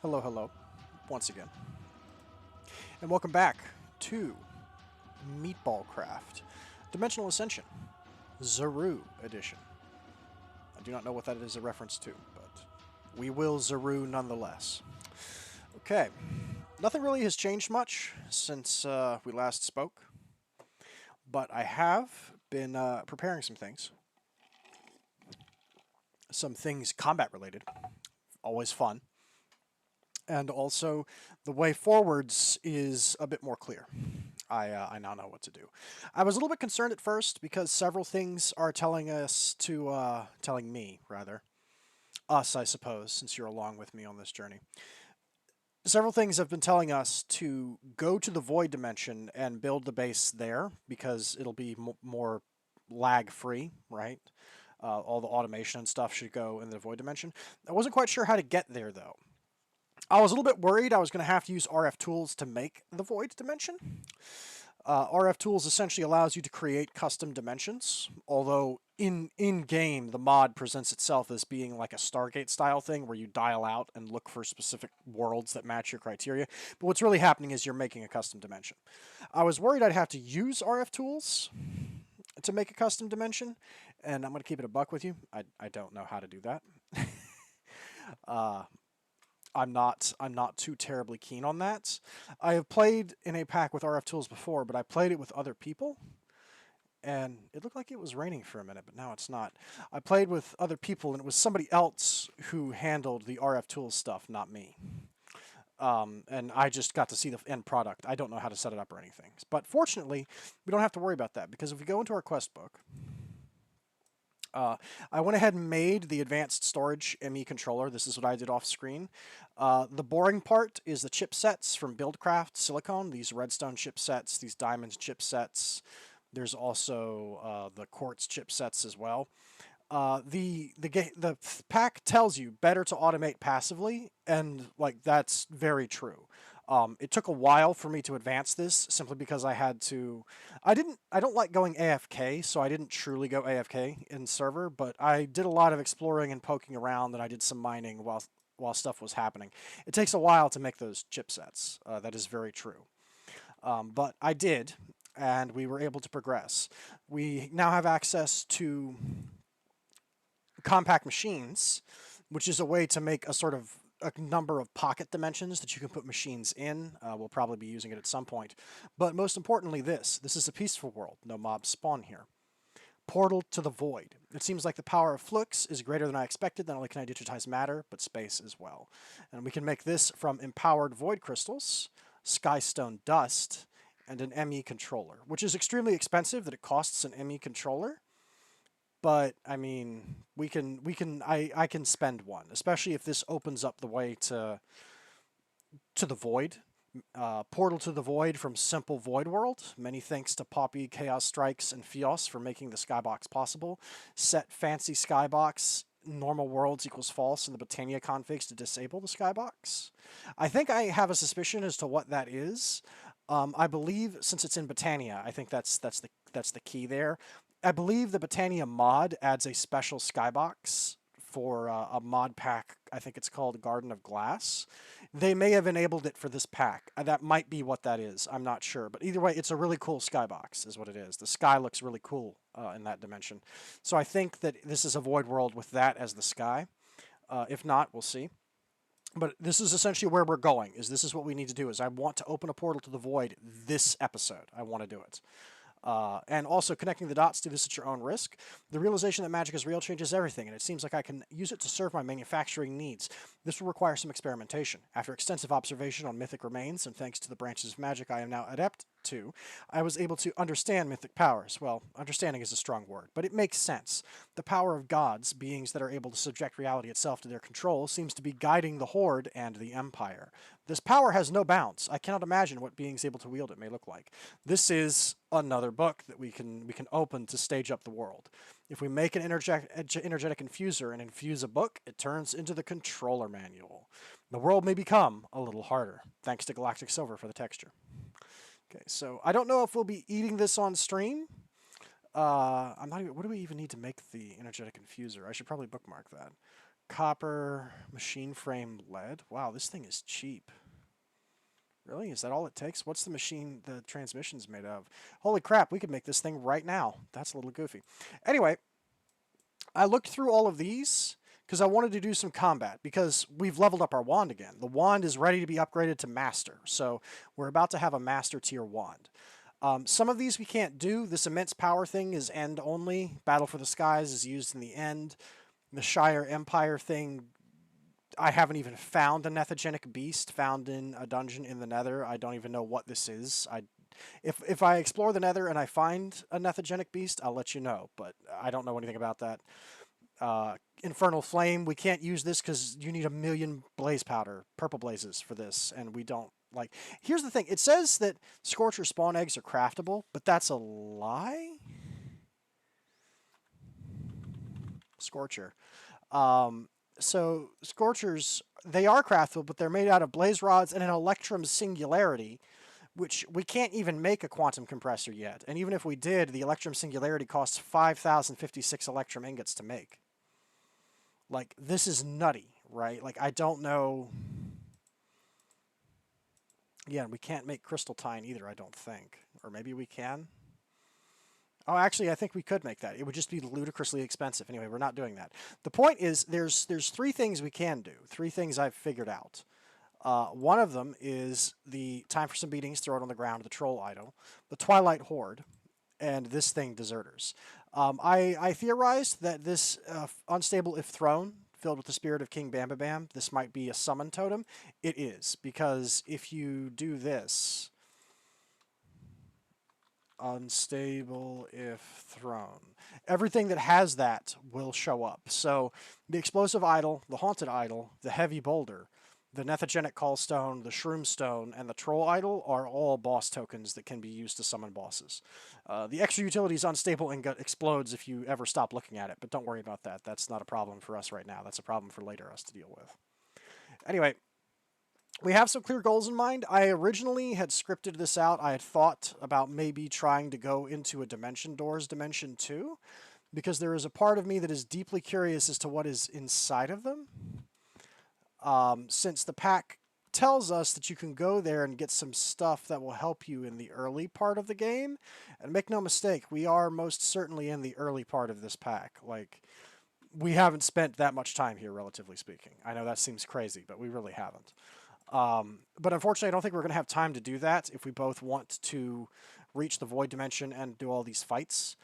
Hello, hello, once again. And welcome back to Meatballcraft, Dimensional Ascension, Zaru Edition. I do not know what that is a reference to, but we will Zaru nonetheless. Okay, nothing really has changed much since we last spoke, but I have been preparing some things. Some things combat related, always fun. And also, the way forwards is a bit more clear. I now know what to do. I was a little bit concerned at first because several things are telling me, rather, us, I suppose, since you're along with me on this journey. Several things have been telling us to go to the void dimension and build the base there because it'll be more lag-free, right? All the automation and stuff should go in the void dimension. I wasn't quite sure how to get there, though. I was a little bit worried I was going to have to use RF tools to make the void dimension. RF tools essentially allows you to create custom dimensions, although in game the mod presents itself as being like a Stargate style thing where you dial out and look for specific worlds that match your criteria. But what's really happening is you're making a custom dimension. I was worried I'd have to use RF tools to make a custom dimension, and I'm going to keep it a buck with you. I don't know how to do that. I'm not too terribly keen on that. I have played in a pack with RF tools before, but I played it with other people, and it looked like it was raining for a minute, but now it's not. I played with other people, and it was somebody else who handled the RF tools stuff, not me. And I just got to see the end product. I don't know how to set it up or anything. But fortunately, we don't have to worry about that, because if we go into our quest book, I went ahead and made the advanced storage ME controller. This is what I did off screen. The boring part is the chipsets from Buildcraft Silicon, these redstone chipsets, these diamond chipsets. There's also the quartz chipsets as well. The pack tells you better to automate passively, and like that's very true. It took a while for me to advance this simply because I had to. I don't like going AFK, so I didn't truly go AFK in server, but I did a lot of exploring and poking around, and I did some mining while stuff was happening. It takes a while to make those chipsets. That is very true. But I did, and we were able to progress. We now have access to compact machines, which is a way to make a number of pocket dimensions that you can put machines in. We'll probably be using it at some point. But most importantly, this is a peaceful world. No mobs spawn here. Portal to the void. It seems like the power of flux is greater than I expected. Not only can I digitize matter, but space as well. And we can make this from empowered void crystals, skystone dust, and an ME controller, which is extremely expensive that it costs an ME controller. But I mean, I can spend one, especially if this opens up the way to the void. Portal to the void from simple void world. Many thanks to Poppy, Chaos Strikes, and Fios for making the skybox possible. Set fancy skybox. Normal worlds equals false in the Britannia configs to disable the skybox. I think I have a suspicion as to what that is. I believe since it's in Britannia, I think that's the key there. I believe the Britannia mod adds a special skybox for a mod pack. I think it's called Garden of Glass. They may have enabled it for this pack. That might be what that is. I'm not sure. But either way, it's a really cool skybox is what it is. The sky looks really cool in that dimension. So I think that this is a void world with that as the sky. If not, we'll see. But this is essentially where we're going. This is what we need to do. Is I want to open a portal to the void this episode. I want to do it. And also connecting the dots, do this at your own risk. The realization that magic is real changes everything, and it seems like I can use it to serve my manufacturing needs. This will require some experimentation. After extensive observation on mythic remains, and thanks to the branches of magic I am now adept to, I was able to understand mythic powers. Well, understanding is a strong word, but it makes sense. The power of gods, beings that are able to subject reality itself to their control, seems to be guiding the Horde and the Empire. This power has no bounds. I cannot imagine what beings able to wield it may look like. This is another book that we can open to stage up the world. If we make an energetic infuser and infuse a book, it turns into the controller manual. The world may become a little harder, thanks to Galactic Silver for the texture. Okay, so I don't know if we'll be eating this on stream. I'm not even, what do we even need to make the energetic infuser? I should probably bookmark that. Copper, machine frame, lead. Wow, this thing is cheap. Really? Is that all it takes? What's the transmission's made of? Holy crap, we could make this thing right now. That's a little goofy. Anyway, I looked through all of these because I wanted to do some combat because we've leveled up our wand again. The wand is ready to be upgraded to master, so we're about to have a master tier wand. Some of these we can't do. This immense power thing is end only. Battle for the Skies is used in the end. The Shire Empire thing, I haven't even found a nethogenic beast found in a dungeon in the Nether. I don't even know what this is. If I explore the Nether and I find a nethogenic beast, I'll let you know, but I don't know anything about that. Infernal Flame, we can't use this because you need 1,000,000 blaze powder, purple blazes for this, and we don't, like... Here's the thing, it says that Scorcher spawn eggs are craftable, but that's a lie? Scorcher. So Scorchers, they are craftable, but they're made out of blaze rods and an electrum singularity, which we can't even make a quantum compressor yet. And even if we did, the electrum singularity costs 5,056 electrum ingots to make. Like, this is nutty, right? Like, I don't know... Yeah, we can't make crystal tine either, I don't think. Or maybe we can? Oh, actually, I think we could make that. It would just be ludicrously expensive. Anyway, we're not doing that. The point is, there's 3 things we can do. 3 things I've figured out. One of them is the Time for Some Beatings, throw it on the ground, the Troll Idol, the Twilight Horde, and this thing, Deserters. I theorized that this Unstable If Thrown, filled with the Spirit of King Bambabam, this might be a summon totem. It is, because if you do this... Unstable if thrown. Everything that has that will show up. So the Explosive Idol, the Haunted Idol, the Heavy Boulder, the Nethogenic Callstone, the Shroom Stone, and the Troll Idol are all boss tokens that can be used to summon bosses. The extra utilities Unstable Ingot explodes if you ever stop looking at it, but don't worry about that. That's not a problem for us right now. That's a problem for later us to deal with. Anyway, we have some clear goals in mind. I originally had scripted this out. I had thought about maybe trying to go into a Dimension Doors Dimension 2, because there is a part of me that is deeply curious as to what is inside of them. Since the pack tells us that you can go there and get some stuff that will help you in the early part of the game. And make no mistake, we are most certainly in the early part of this pack. Like, we haven't spent that much time here, relatively speaking. I know that seems crazy, but we really haven't. But unfortunately, I don't think we're going to have time to do that if we both want to reach the Void Dimension and do all these fights.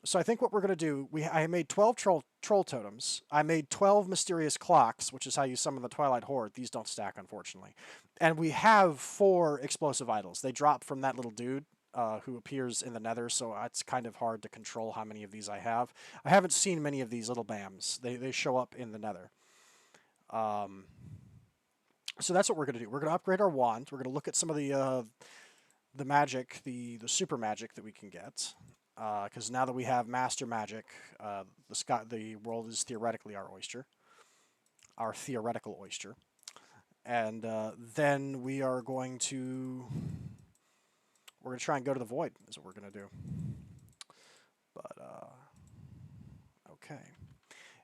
So I think what we're going to do, I made 12 troll totems. I made 12 mysterious clocks, which is how you summon the Twilight Horde. These don't stack, unfortunately. And we have 4 explosive idols. They drop from that little dude who appears in the Nether, so it's kind of hard to control how many of these I have. I haven't seen many of these little bams. They show up in the Nether. So that's what we're going to do. We're going to upgrade our wand. We're going to look at some of the magic, the super magic that we can get. Because now that we have master magic, the world is theoretically our oyster. Our theoretical oyster. And then we are going to... We're going to try and go to the void, is what we're going to do. But, okay.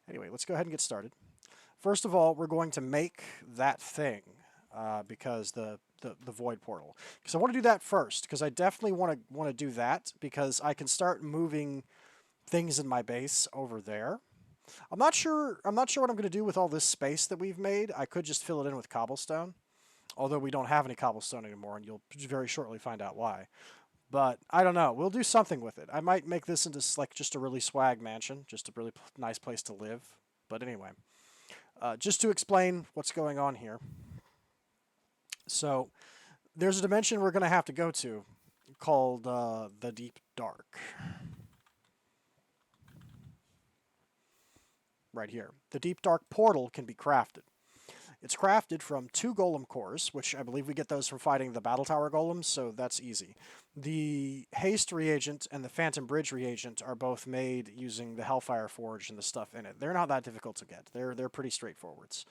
Anyway, let's go ahead and get started. First of all, we're going to make that thing, because the void portal. Because I want to do that first, because I definitely want to do that, because I can start moving things in my base over there. I'm not sure what I'm going to do with all this space that we've made. I could just fill it in with cobblestone, although we don't have any cobblestone anymore, and you'll very shortly find out why. But I don't know. We'll do something with it. I might make this into like just a really swag mansion, just a really nice place to live. But anyway. Just to explain what's going on here. So, there's a dimension we're going to have to go to called the Deep Dark. Right here. The Deep Dark portal can be crafted. It's crafted from 2 golem cores, which I believe we get those from fighting the Battle Tower golems, so that's easy. The Haste reagent and the Phantom Bridge reagent are both made using the Hellfire Forge and the stuff in it. They're not that difficult to get. They're pretty straightforwards.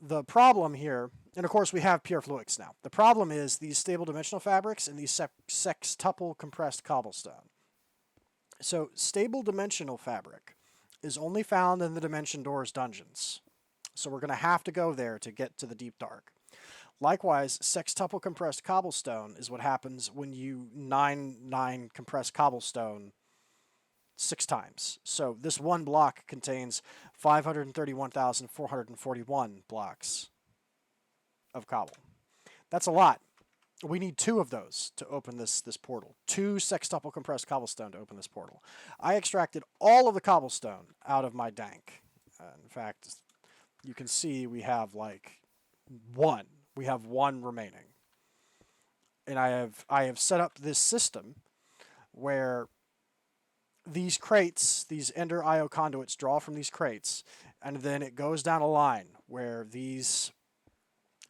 The problem here, and of course we have pure fluics now. The problem is these stable dimensional fabrics and these sextuple compressed cobblestone. So stable dimensional fabric is only found in the Dimension Doors dungeons. So we're going to have to go there to get to the Deep Dark. Likewise, sextuple compressed cobblestone is what happens when you 9 compressed cobblestone 6 times. So this one block contains 531,441 blocks of cobble. That's a lot. We need 2 of those to open this portal. 2 sextuple compressed cobblestone to open this portal. I extracted all of the cobblestone out of my dank. In fact, you can see we have like 1. We have 1 remaining. And I have set up this system where these crates, these Ender IO conduits draw from these crates, and then it goes down a line where these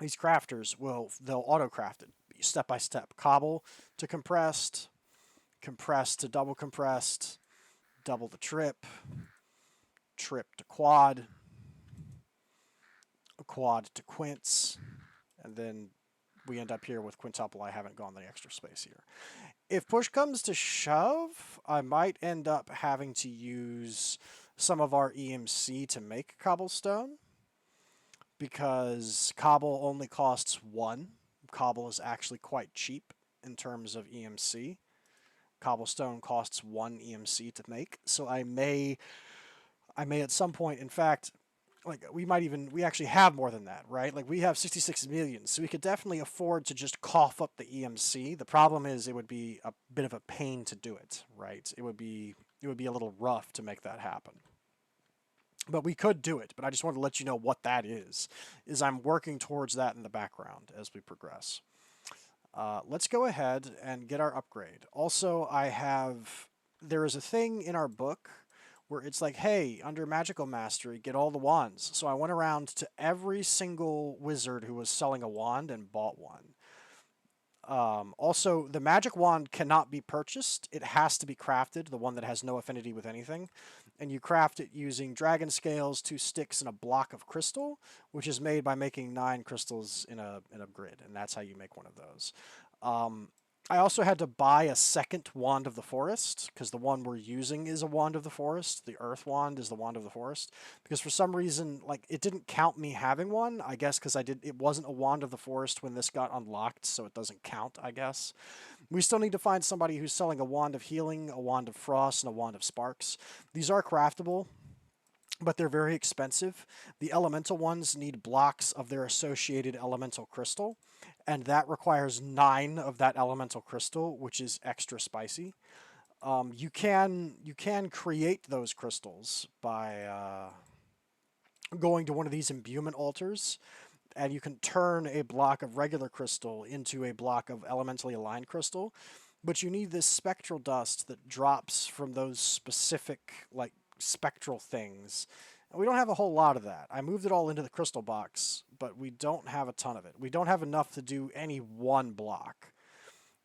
crafters they'll auto-craft it step by step. Cobble to compressed, compressed to double compressed, double to trip, trip to quad, quad to quints, and then we end up here with quintuple. I haven't gone the extra space here. If push comes to shove, I might end up having to use some of our EMC to make cobblestone, because cobble only costs 1. Cobble is actually quite cheap in terms of EMC. Cobblestone costs 1 EMC to make, so I may at some point, in fact, like we actually have more than that, right? Like we have 66 million, so we could definitely afford to just cough up the EMC. The problem is it would be a bit of a pain to do it, right? It would be a little rough to make that happen. But we could do it, but I just wanted to let you know what that is I'm working towards that in the background as we progress. Let's go ahead and get our upgrade. Also, there is a thing in our book where it's like, hey, under Magical Mastery, get all the wands. So I went around to every single wizard who was selling a wand and bought one. Also, the magic wand cannot be purchased. It has to be crafted, the one that has no affinity with anything. And you craft it using dragon scales, 2 sticks, and a block of crystal, which is made by making 9 crystals in a grid, and that's how you make one of those. I also had to buy a second Wand of the Forest, because the one we're using is a Wand of the Forest. The Earth Wand is the Wand of the Forest. Because for some reason, like, it didn't count me having one, I guess because it wasn't a Wand of the Forest when this got unlocked, so it doesn't count, I guess. We still need to find somebody who's selling a Wand of Healing, a Wand of Frost, and a Wand of Sparks. These are craftable, but they're very expensive. The elemental ones need blocks of their associated elemental crystal, and that requires 9 of that elemental crystal, which is extra spicy. You can create those crystals by going to one of these imbuement altars, and you can turn a block of regular crystal into a block of elementally aligned crystal, but you need this spectral dust that drops from those specific, like, spectral things. And we don't have a whole lot of that. I moved it all into the crystal box, but we don't have a ton of it. We don't have enough to do any one block.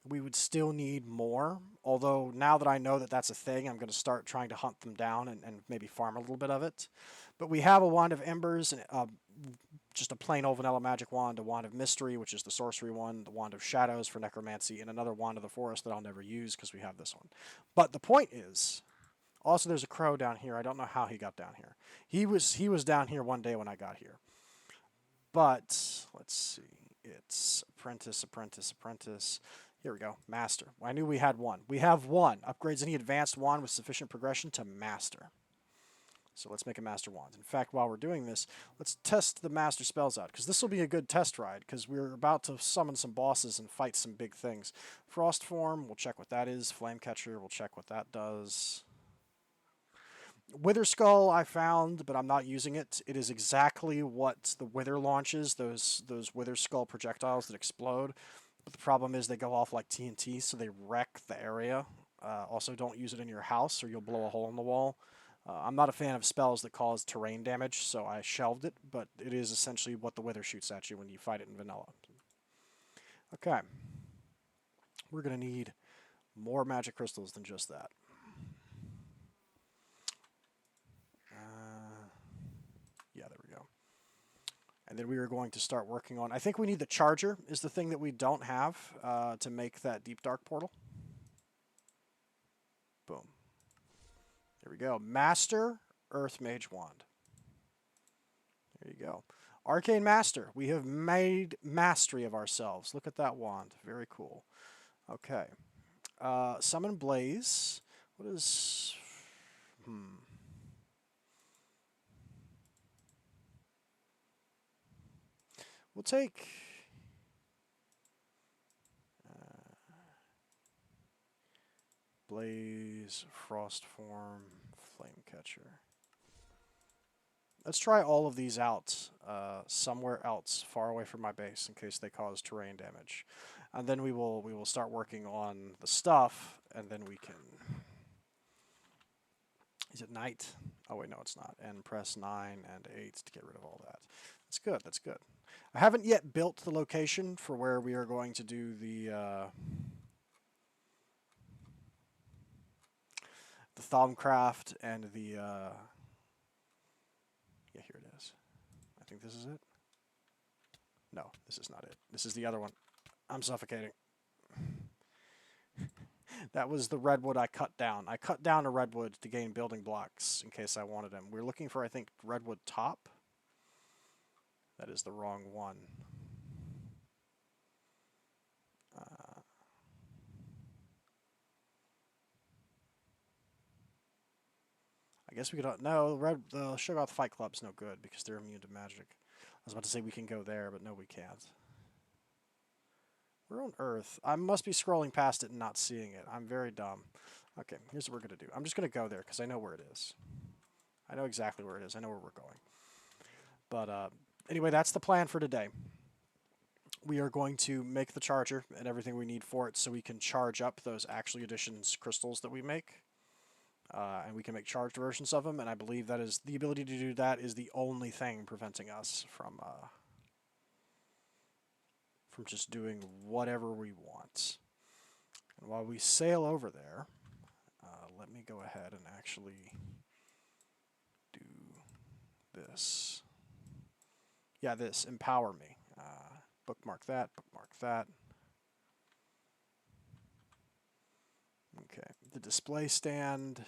We would still need more, although now that I know that that's a thing, I'm going to start trying to hunt them down and maybe farm a little bit of it. But we have a Wand of Embers, and just a plain old vanilla magic wand, a Wand of Mystery, which is the sorcery one, the Wand of Shadows for necromancy, and another Wand of the Forest that I'll never use because we have this one. But the point is, also there's a crow down here. I don't know how he got down here. He was down here one day when I got here. But, let's see, it's apprentice, apprentice, apprentice. Here we go, master. I knew we had one. We have one. Upgrades any advanced wand with sufficient progression to master. So let's make a master wand. In fact, while we're doing this, let's test the master spells out, because this will be a good test ride, because we're about to summon some bosses and fight some big things. Frost form, we'll check what that is. Flame catcher, we'll check what that does. Wither Skull I found, but I'm not using it. It is exactly what the Wither launches, those Wither Skull projectiles that explode. But the problem is they go off like TNT, so they wreck the area. Also, don't use it in your house, or you'll blow a hole in the wall. I'm not a fan of spells that cause terrain damage, so I shelved it, but it is essentially what the Wither shoots at you when you fight it in vanilla. Okay. We're going to need more magic crystals than just that. Yeah, there we go. And then we are going to start working on... I think we need the charger is the thing that we don't have to make that deep dark portal. Boom. There we go. Master Earth Mage Wand. There you go. Arcane Master. We have made mastery of ourselves. Look at that wand. Very cool. Okay. Summon Blaze. What is... We'll take... Blaze, Frost Form, Flame Catcher. Let's try all of these out somewhere else, far away from my base, in case they cause terrain damage. And then we will start working on the stuff, and then we can... Is it night? Oh wait, no, it's not. And press 9 and 8 to get rid of all that. That's good. That's good. I haven't yet built the location for where we are going to do the Thaumcraft and the yeah, here it is. I think this is it. No, this is not it. This is the other one. I'm suffocating. That was the redwood I cut down. I cut down a redwood to gain building blocks in case I wanted them. We're looking for, I think, redwood top. That is the wrong one. I guess we could... No, the Shoggoth Fight Club's no good because they're immune to magic. I was about to say we can go there, but no, we can't. We're on Earth. I must be scrolling past it and not seeing it. I'm very dumb. Okay, here's what we're going to do. I'm just going to go there because I know where it is. I know exactly where it is. I know where we're going. But anyway, that's the plan for today. We are going to make the charger and everything we need for it so we can charge up those Actually Additions crystals that we make. And we can make charged versions of them, and I believe that is the ability to do that is the only thing preventing us from just doing whatever we want. And while we sail over there, let me go ahead and actually do this. Yeah, this. Empower me. Bookmark that, bookmark that. Okay, the display stand.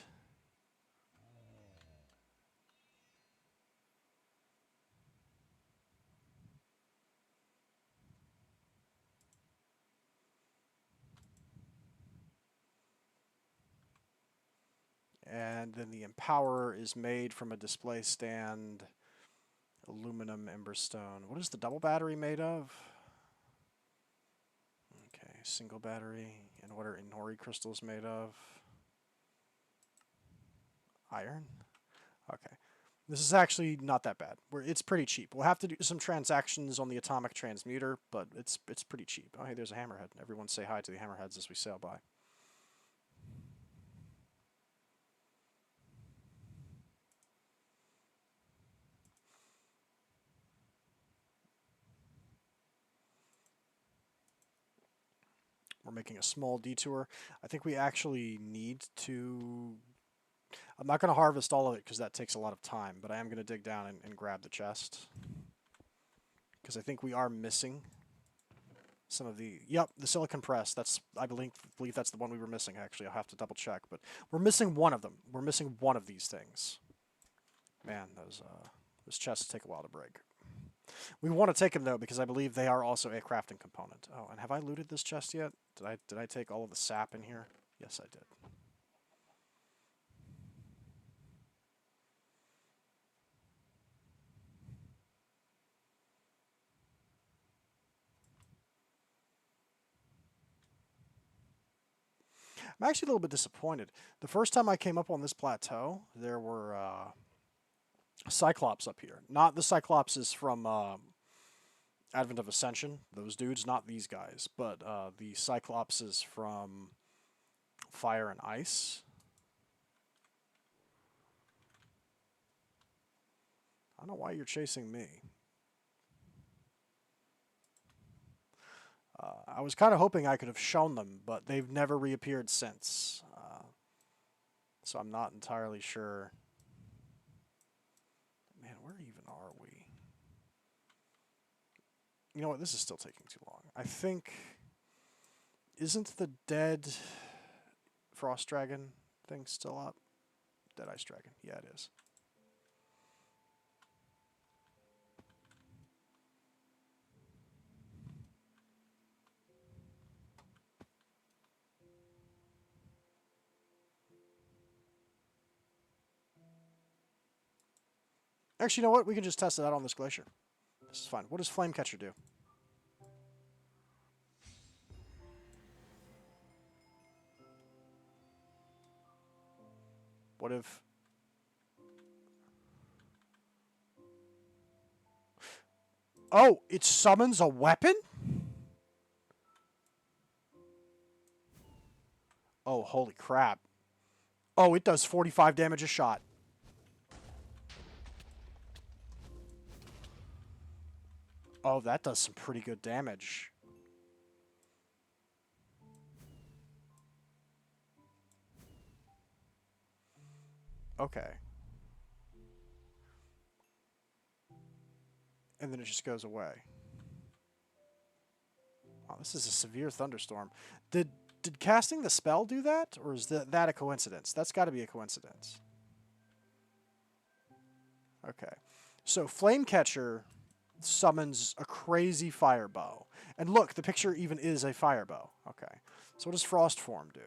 And then the Empower is made from a display stand, aluminum, emberstone. What is the double battery made of? Okay, single battery. And what are Inori crystals made of? Iron? Okay. This is actually not that bad. It's pretty cheap. We'll have to do some transactions on the atomic transmuter, but it's pretty cheap. Oh, hey, there's a hammerhead. Everyone say hi to the hammerheads as we sail by. We're making a small detour. I think we actually need to... I'm not going to harvest all of it because that takes a lot of time, but I am going to dig down and grab the chest. Because I think we are missing some of the... Yep, the silicon press. I believe that's the one we were missing, actually. I'll have to double check, but we're missing one of them. We're missing one of these things. Man, those chests take a while to break. We want to take them, though, because I believe they are also a crafting component. Oh, and have I looted this chest yet? Did I take all of the sap in here? Yes, I did. I'm actually a little bit disappointed. The first time I came up on this plateau, there were Cyclops up here. Not the Cyclopses from Advent of Ascension, those dudes, not these guys, but the Cyclopses from Fire and Ice. I don't know why you're chasing me. I was kind of hoping I could have shown them, but they've never reappeared since. So I'm not entirely sure. Man, where even are we? You know what? This is still taking too long. I think... Isn't the dead Frost Dragon thing still up? Dead Ice Dragon. Yeah, it is. Actually, you know what? We can just test it out on this glacier. This is fine. What does Flamecatcher do? What if... Oh, it summons a weapon? Oh, holy crap. Oh, it does 45 damage a shot. Oh, that does some pretty good damage. Okay. And then it just goes away. Wow, this is a severe thunderstorm. Did casting the spell do that? Or is that a coincidence? That's got to be a coincidence. Okay. So Flamecatcher summons a crazy fire bow. And look, the picture even is a fire bow. Okay. So what does Frost Form do?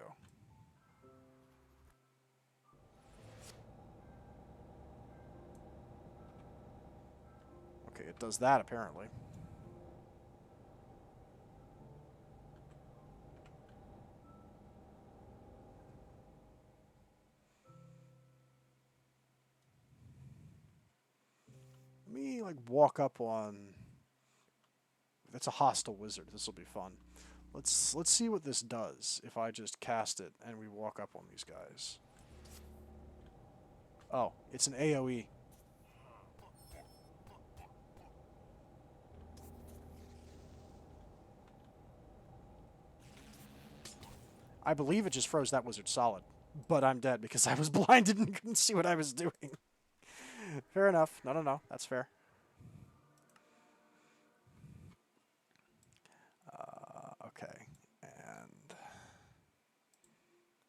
Okay, it does that apparently. Let me like walk up on. That's a hostile wizard. This will be fun. Let's see what this does if I just cast it and we walk up on these guys. Oh, it's an AoE. I believe it just froze that wizard solid. But I'm dead because I was blinded and couldn't see what I was doing. Fair enough. No. That's fair. Okay. And...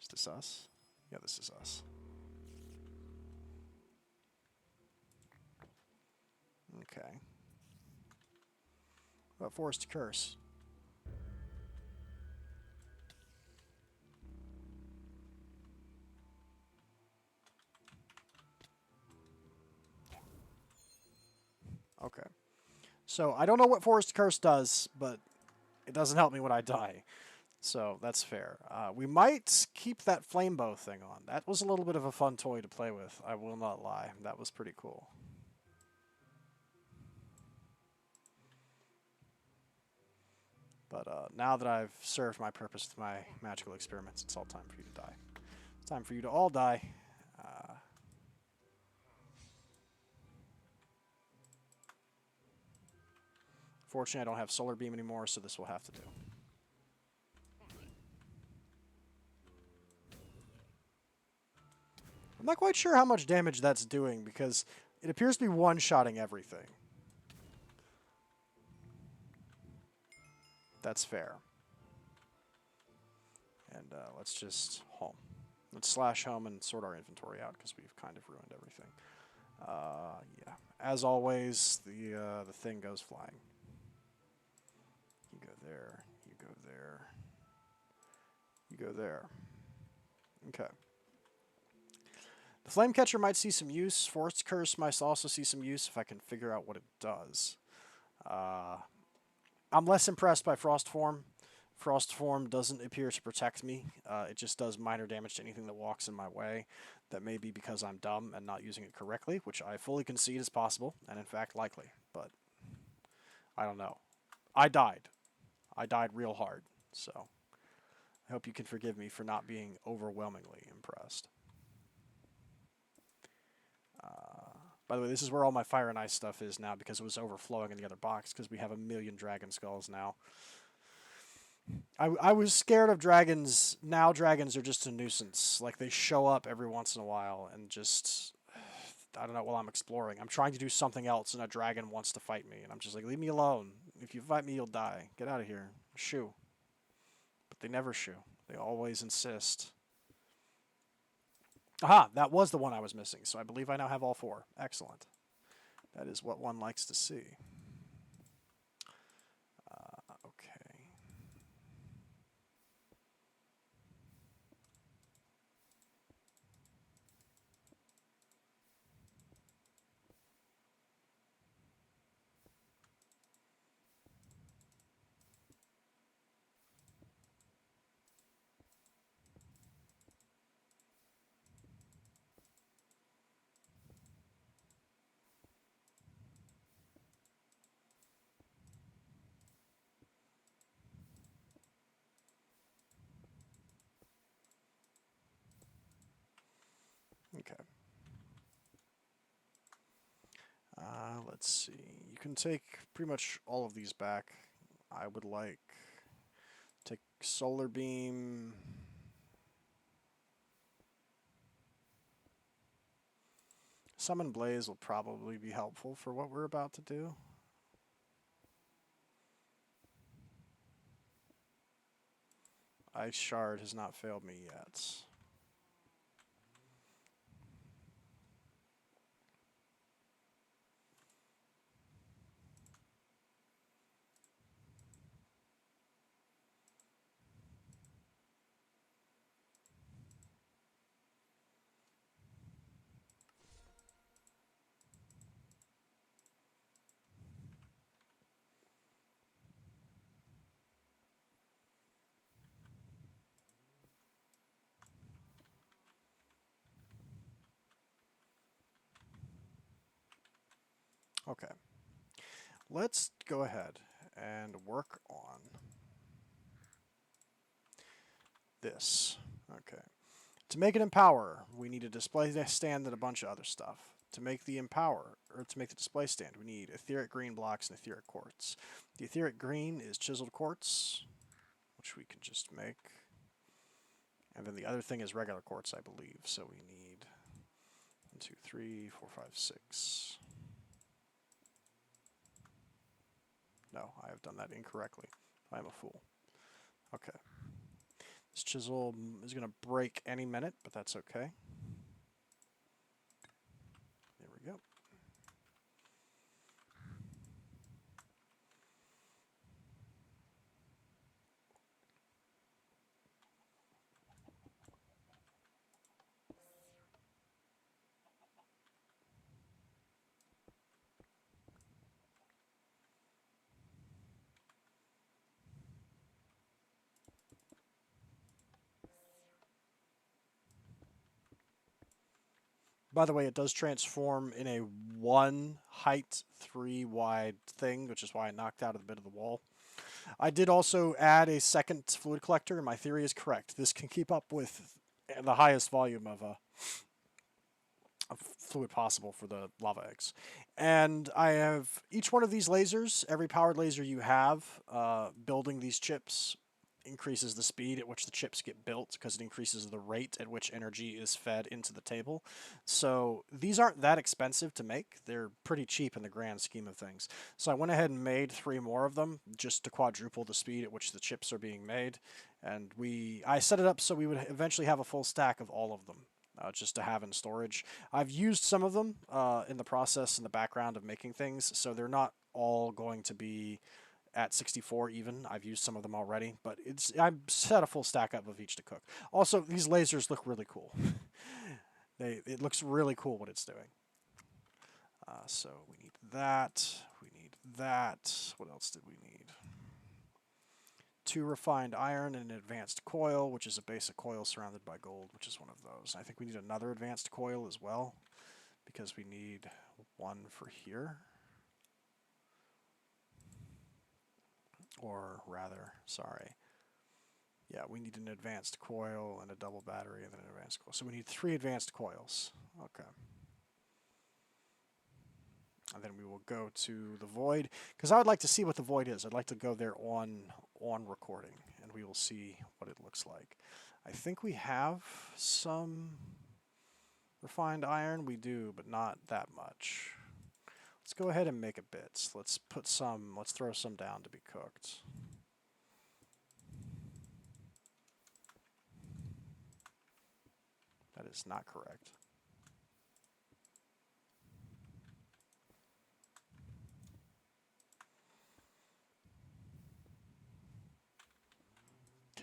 is this us? Yeah, this is us. Okay. What about Forest Curse? Okay. So, I don't know what Forest Curse does, but it doesn't help me when I die. So, that's fair. We might keep that flame bow thing on. That was a little bit of a fun toy to play with, I will not lie. That was pretty cool. But now that I've served my purpose with my magical experiments, it's all time for you to die. It's time for you to all die. Fortunately, I don't have Solar Beam anymore, so this will have to do. I'm not quite sure how much damage that's doing, because it appears to be one-shotting everything. That's fair. And let's just home. Let's slash home and sort our inventory out, because we've kind of ruined everything. Yeah. As always, the thing goes flying. You go there. You go there. You go there. Okay. The Flamecatcher might see some use. Forest Curse might also see some use if I can figure out what it does. I'm less impressed by Frost Form. Frost Form doesn't appear to protect me. It just does minor damage to anything that walks in my way. That may be because I'm dumb and not using it correctly, which I fully concede is possible, and in fact likely. But I don't know. I died. I died real hard, so I hope you can forgive me for not being overwhelmingly impressed. By the way, this is where all my fire and ice stuff is now because it was overflowing in the other box because we have 1,000,000 dragon skulls now. I was scared of dragons. Now dragons are just a nuisance. Like, they show up every once in a while and just... I don't know, while I'm exploring. I'm trying to do something else and a dragon wants to fight me. And I'm just like, leave me alone. If you fight me, you'll die. Get out of here. Shoo. But they never shoo. They always insist. Aha, that was the one I was missing. So I believe I now have all 4. Excellent. That is what one likes to see. Okay. Let's see. You can take pretty much all of these back. I would like take solar beam. Summon blaze will probably be helpful for what we're about to do. Ice shard has not failed me yet. Okay. Let's go ahead and work on this. Okay. To make it empower, we need a display stand and a bunch of other stuff. To make the empower, or to make the display stand, we need etheric green blocks and etheric quartz. The etheric green is chiseled quartz, which we can just make. And then the other thing is regular quartz, I believe. So we need 1, 2, 3, 4, 5, 6. No, I have done that incorrectly. I am a fool. Okay. This chisel is going to break any minute, but that's okay. There we go. By the way, it does transform in a 1 height, 3 wide thing, which is why I knocked out a bit of the wall. I did also add a second fluid collector, and my theory is correct. This can keep up with the highest volume of fluid possible for the lava eggs. And I have each one of these lasers, every powered laser you have, building these chips increases the speed at which the chips get built because it increases the rate at which energy is fed into the table. So these aren't that expensive to make. They're pretty cheap in the grand scheme of things. So I went ahead and made 3 more of them just to quadruple the speed at which the chips are being made. And I set it up so we would eventually have a full stack of all of them. Just to have in storage. I've used some of them in the process in the background of making things, so they're not all going to be at 64 even. I've used some of them already, but I've set a full stack up of each to cook. Also, these lasers look really cool. It looks really cool what it's doing. So we need that. We need that. What else did we need? 2 refined iron and an advanced coil, which is a basic coil surrounded by gold, which is one of those. I think we need another advanced coil as well, because we need 1 for here. Or rather, sorry. Yeah, we need an advanced coil and a double battery and then an advanced coil. So we need 3 advanced coils. Okay. And then we will go to the void, because I would like to see what the void is. I'd like to go there on recording, and we will see what it looks like. I think we have some refined iron. We do, but not that much. Let's go ahead and make a bit. Let's throw some down to be cooked. That is not correct.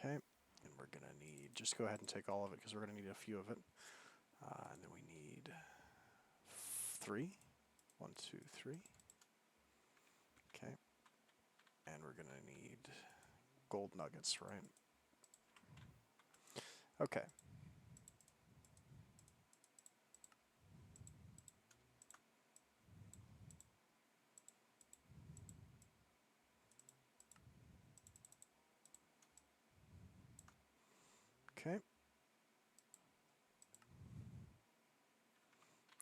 Okay, and we're going to need, just go ahead and take all of it because we're going to need a few of it. And then we need 3. 1, 2, 3. Okay. And we're going to need gold nuggets, right? Okay. Okay.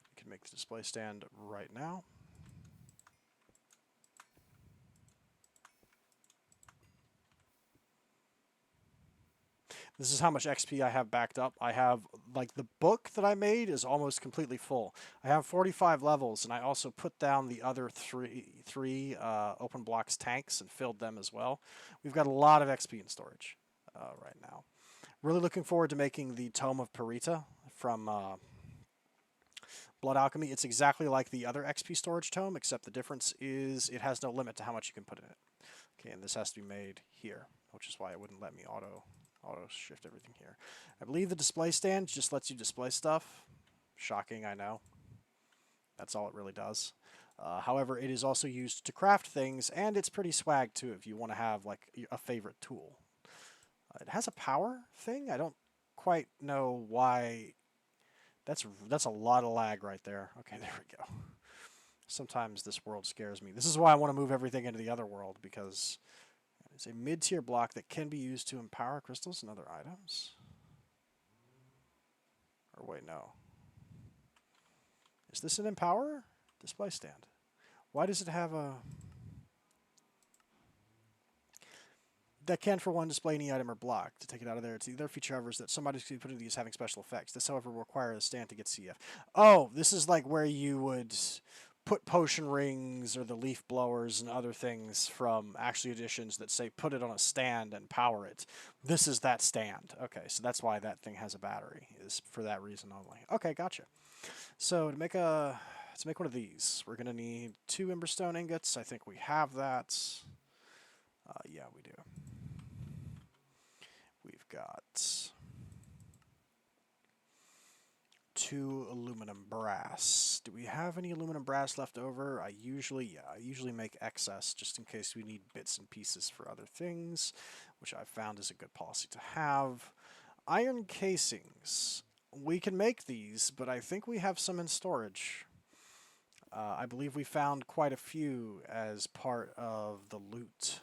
We can make the display stand right now. This is how much XP I have backed up. I have, like, the book that I made is almost completely full. I have 45 levels, and I also put down the other three open blocks tanks and filled them as well. We've got a lot of XP in storage right now. Really looking forward to making the Tome of Perita from Blood Alchemy. It's exactly like the other XP storage tome, except the difference is it has no limit to how much you can put in it. Okay, and this has to be made here, which is why it wouldn't let me auto shift everything here. I believe the display stand just lets you display stuff. Shocking, I know. That's all it really does. However, it is also used to craft things, and it's pretty swag too if you want to have like a favorite tool. It has a power thing. I don't quite know why. That's a lot of lag right there. Okay, there we go. Sometimes this world scares me. This is why I want to move everything into the other world, because it's a mid-tier block that can be used to empower crystals and other items. Or wait, no. Is this an empower? Display stand. Why does it have a... That can, for one, display any item or block. To take it out of there, it's either feature, however, that somebody's going to put into use having special effects. This, however, will require a stand to get CF. Oh, this is like where you would put potion rings or the leaf blowers and other things from actually editions that say put it on a stand and power it. This is that stand. Okay, so that's why that thing has a battery, is for that reason only. Okay, gotcha. So to make one of these, we're going to need 2 emberstone ingots. I think we have that. Yeah, we do. We've got 2 aluminum brass. Do we have any aluminum brass left over? I usually make excess just in case we need bits and pieces for other things, which I've found is a good policy to have. Iron casings. We can make these, but I think we have some in storage. I believe we found quite a few as part of the loot.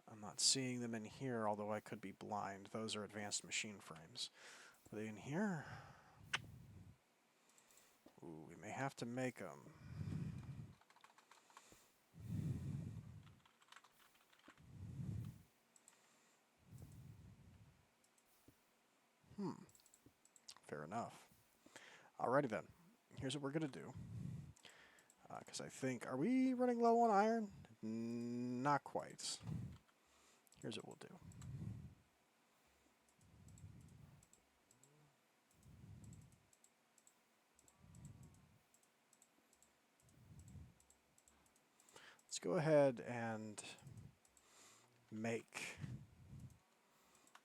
I'm not seeing them in here, although I could be blind. Those are advanced machine frames. Are they in here? Ooh, we may have to make them. Fair enough. Alrighty then. Here's what we're going to do. Because I think... Are we running low on iron? Not quite. Here's what we'll do. Let's go ahead and make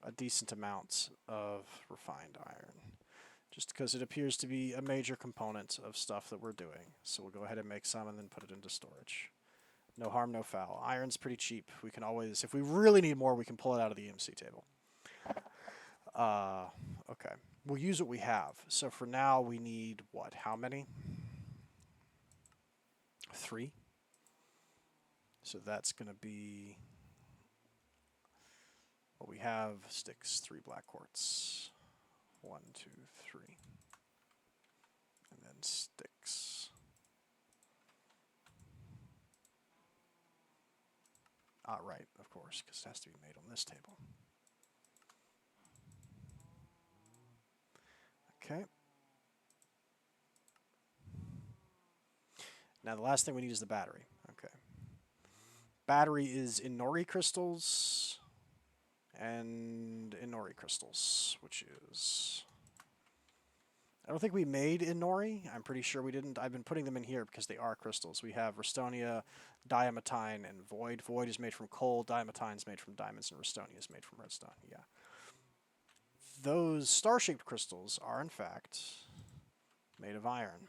a decent amount of refined iron, just because it appears to be a major component of stuff that we're doing. So we'll go ahead and make some and then put it into storage. No harm, no foul. Iron's pretty cheap. We can always, if we really need more, we can pull it out of the EMC table. Okay. We'll use what we have. So for now, we need what? How many? 3. So that's going to be... What we have, sticks, 3 black quartz. 1, 2, 3. And then sticks. Right, of course, because it has to be made on this table. Okay. Now the last thing we need is the battery. Okay. Battery is Inori crystals and Inori crystals, which is... I don't think we made Inori. I'm pretty sure we didn't. I've been putting them in here because they are crystals. We have Restonia, Diamantine, and Void. Void is made from coal, Diamantine is made from diamonds, and Restonia is made from redstone. Yeah. Those star-shaped crystals are, in fact, made of iron.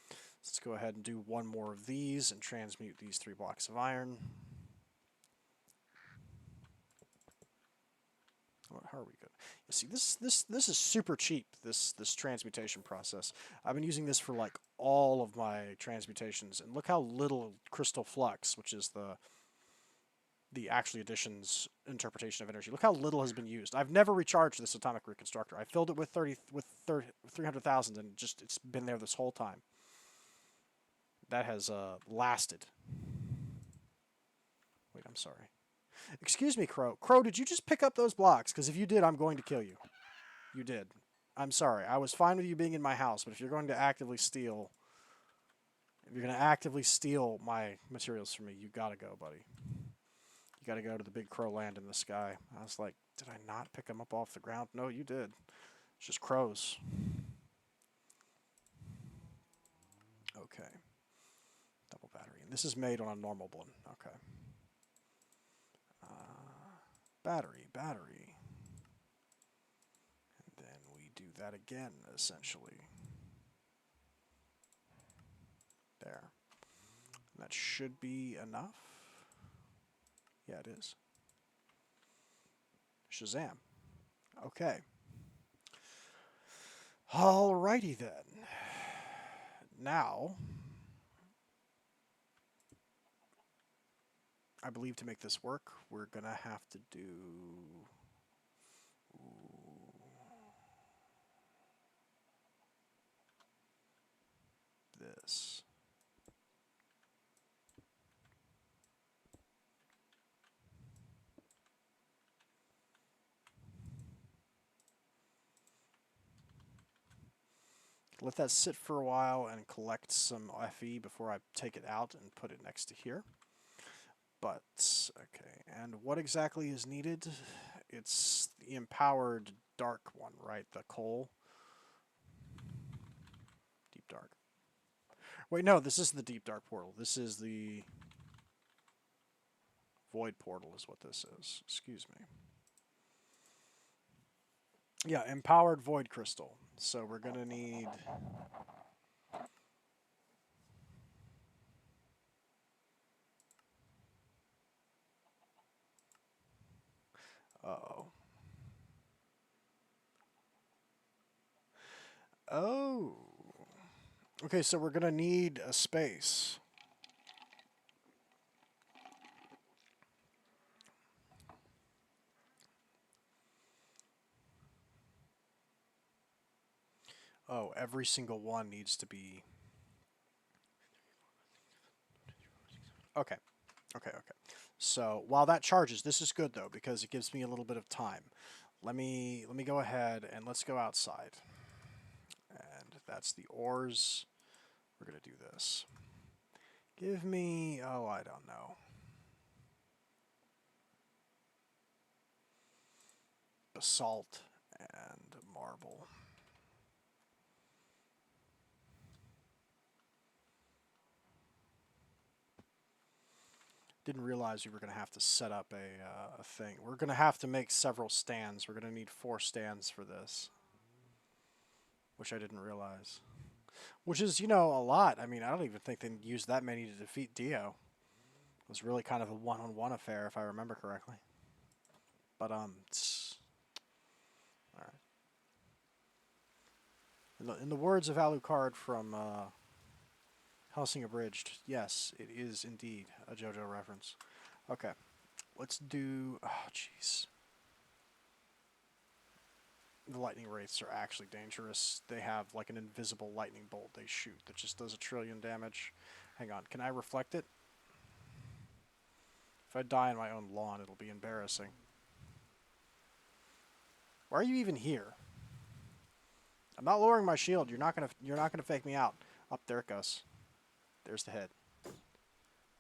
Let's go ahead and do 1 more of these and transmute these 3 blocks of iron. How are we good? You see, this is super cheap, this transmutation process. I've been using this for like all of my transmutations, and look how little crystal flux, which is the actually additions interpretation of energy. Look how little has been used. I've never recharged this atomic reconstructor. I filled it with 300,000 and just it's been there this whole time. That has lasted. Wait, I'm sorry. Excuse me, Crow. Crow, did you just pick up those blocks? Because if you did, I'm going to kill you. You did. I'm sorry. I was fine with you being in my house, but if you're going to actively steal... If you're going to actively steal my materials from me, you gotta go, buddy. You gotta go to the big crow land in the sky. I was like, did I not pick them up off the ground? No, you did. It's just crows. Okay. Double battery. And this is made on a normal one. Okay. Battery. And then we do that again, essentially. There. And that should be enough. Yeah, it is. Shazam. Okay. Alrighty then. Now, I believe to make this work, we're gonna have to do... this. Let that sit for a while and collect some FE before I take it out and put it next to here. But, okay, and what exactly is needed? It's the empowered dark one, right? The coal. Deep dark. Wait, no, this is the deep dark portal. This is the void portal is what this is. Excuse me. Yeah, empowered void crystal. So we're going to need... Uh-oh. Oh. Okay, so we're going to need a space. Oh, every single one needs to be... Okay. So while that charges, this is good though because it gives me a little bit of time. Let me go ahead and let's go outside. And that's the ores. We're gonna do this. Give me, oh, I don't know. Basalt and marble. Didn't realize we were going to have to set up a thing. We're going to have to make several stands. We're going to need 4 stands for this. Which I didn't realize. Which is, you know, a lot. I mean, I don't even think they used that many to defeat Dio. It was really kind of a one-on-one affair, if I remember correctly. But, it's... Alright. In the words of Alucard from Hellsing Abridged, yes, it is indeed a JoJo reference. Okay, let's do... Oh, jeez. The lightning wraiths are actually dangerous. They have like an invisible lightning bolt they shoot that just does 1 trillion damage. Hang on, can I reflect it? If I die on my own lawn, it'll be embarrassing. Why are you even here? I'm not lowering my shield. You're not gonna fake me out. Up there it goes. There's the head.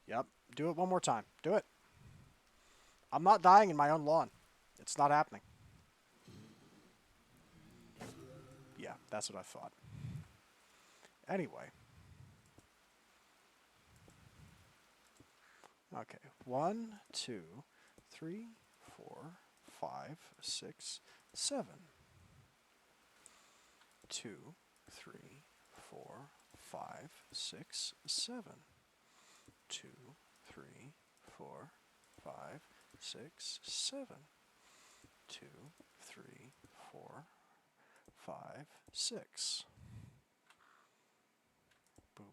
Yep. Do it one more time. Do it. I'm not dying in my own lawn. It's not happening. Yeah, that's what I thought. Anyway. Okay. 1, 2, 3, 4, 5, 6, 7. 2, 3, 4, 5, 6, 7. 2, 3, 4, 5, 6, 7. 2, 3, 4, 5, 6. Boop.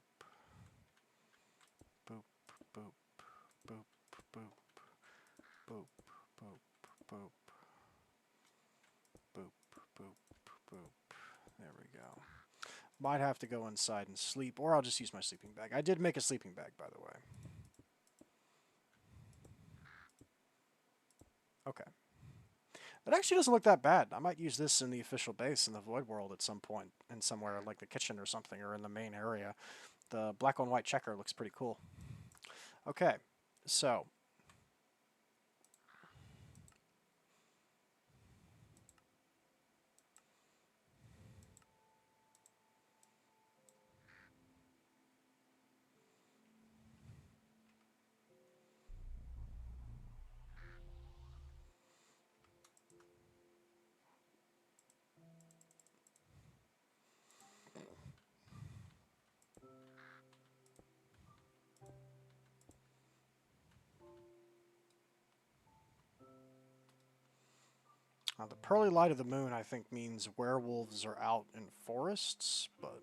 Boop, boop, boop, boop. Boop, boop, boop. Boop, boop, boop. There we go. Might have to go inside and sleep, or I'll just use my sleeping bag. I did make a sleeping bag, by the way. Okay. It actually doesn't look that bad. I might use this in the official base in the Void World at some point, in somewhere like the kitchen or something, or in the main area. The black on white checker looks pretty cool. Okay, so the pearly light of the moon, I think, means werewolves are out in forests, but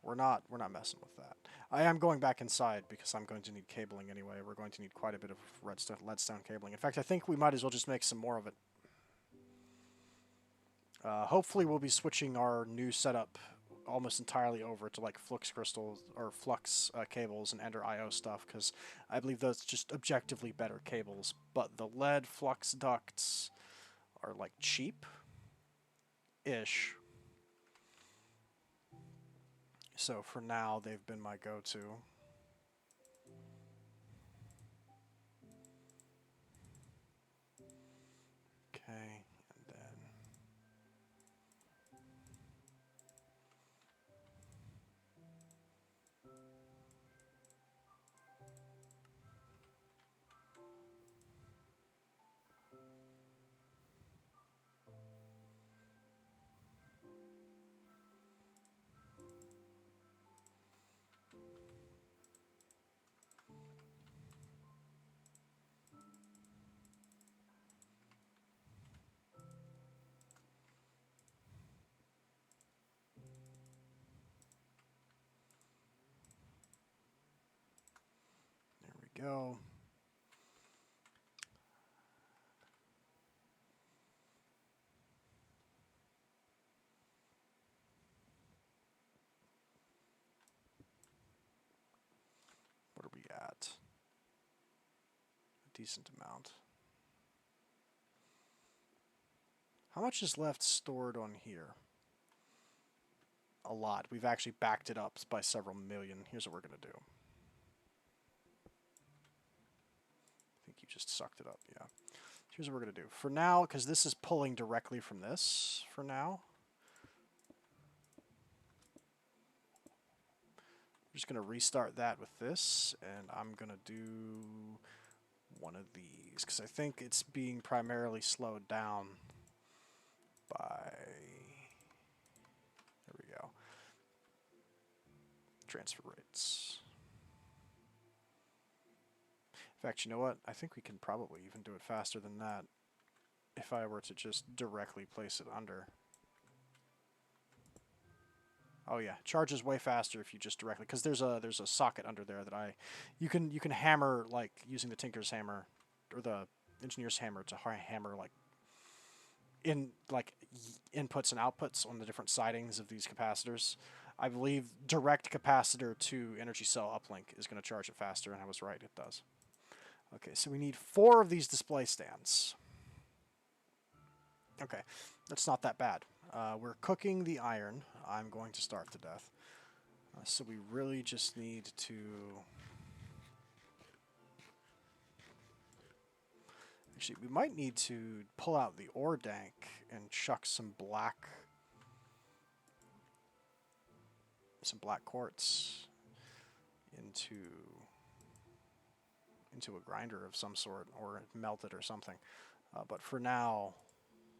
we're not messing with that. I am going back inside because I'm going to need cabling anyway. We're going to need quite a bit of leadstone cabling. In fact, I think we might as well just make some more of it. Hopefully, we'll be switching our new setup almost entirely over to like flux crystals or flux cables and ender IO stuff, because I believe those just objectively better cables. But the lead flux ducts are like cheap-ish. So for now, they've been my go-to. Okay, and then there we go. What are we at? A decent amount. How much is left stored on here? A lot. We've actually backed it up by several million. Here's what we're going to do. I think you just sucked it up, yeah. Here's what we're going to do. For now, because this is pulling directly from this, for now, I'm just going to restart that with this, and I'm going to do one of these, because I think it's being primarily slowed down by... There we go. Transfer rates. In fact, you know what? I think we can probably even do it faster than that if I were to just directly place it under. Oh yeah, charges way faster if you just directly, because there's a socket under there that you can hammer like using the tinker's hammer or the engineer's hammer to hammer like inputs and outputs on the different sidings of these capacitors. I believe direct capacitor to energy cell uplink is going to charge it faster, and I was right, it does. Okay, so we need 4 of these display stands. Okay, that's not that bad. We're cooking the iron. I'm going to starve to death. So we really just need to... Actually, we might need to pull out the ore dank and chuck some black quartz into a grinder of some sort, or melt it or something. But for now,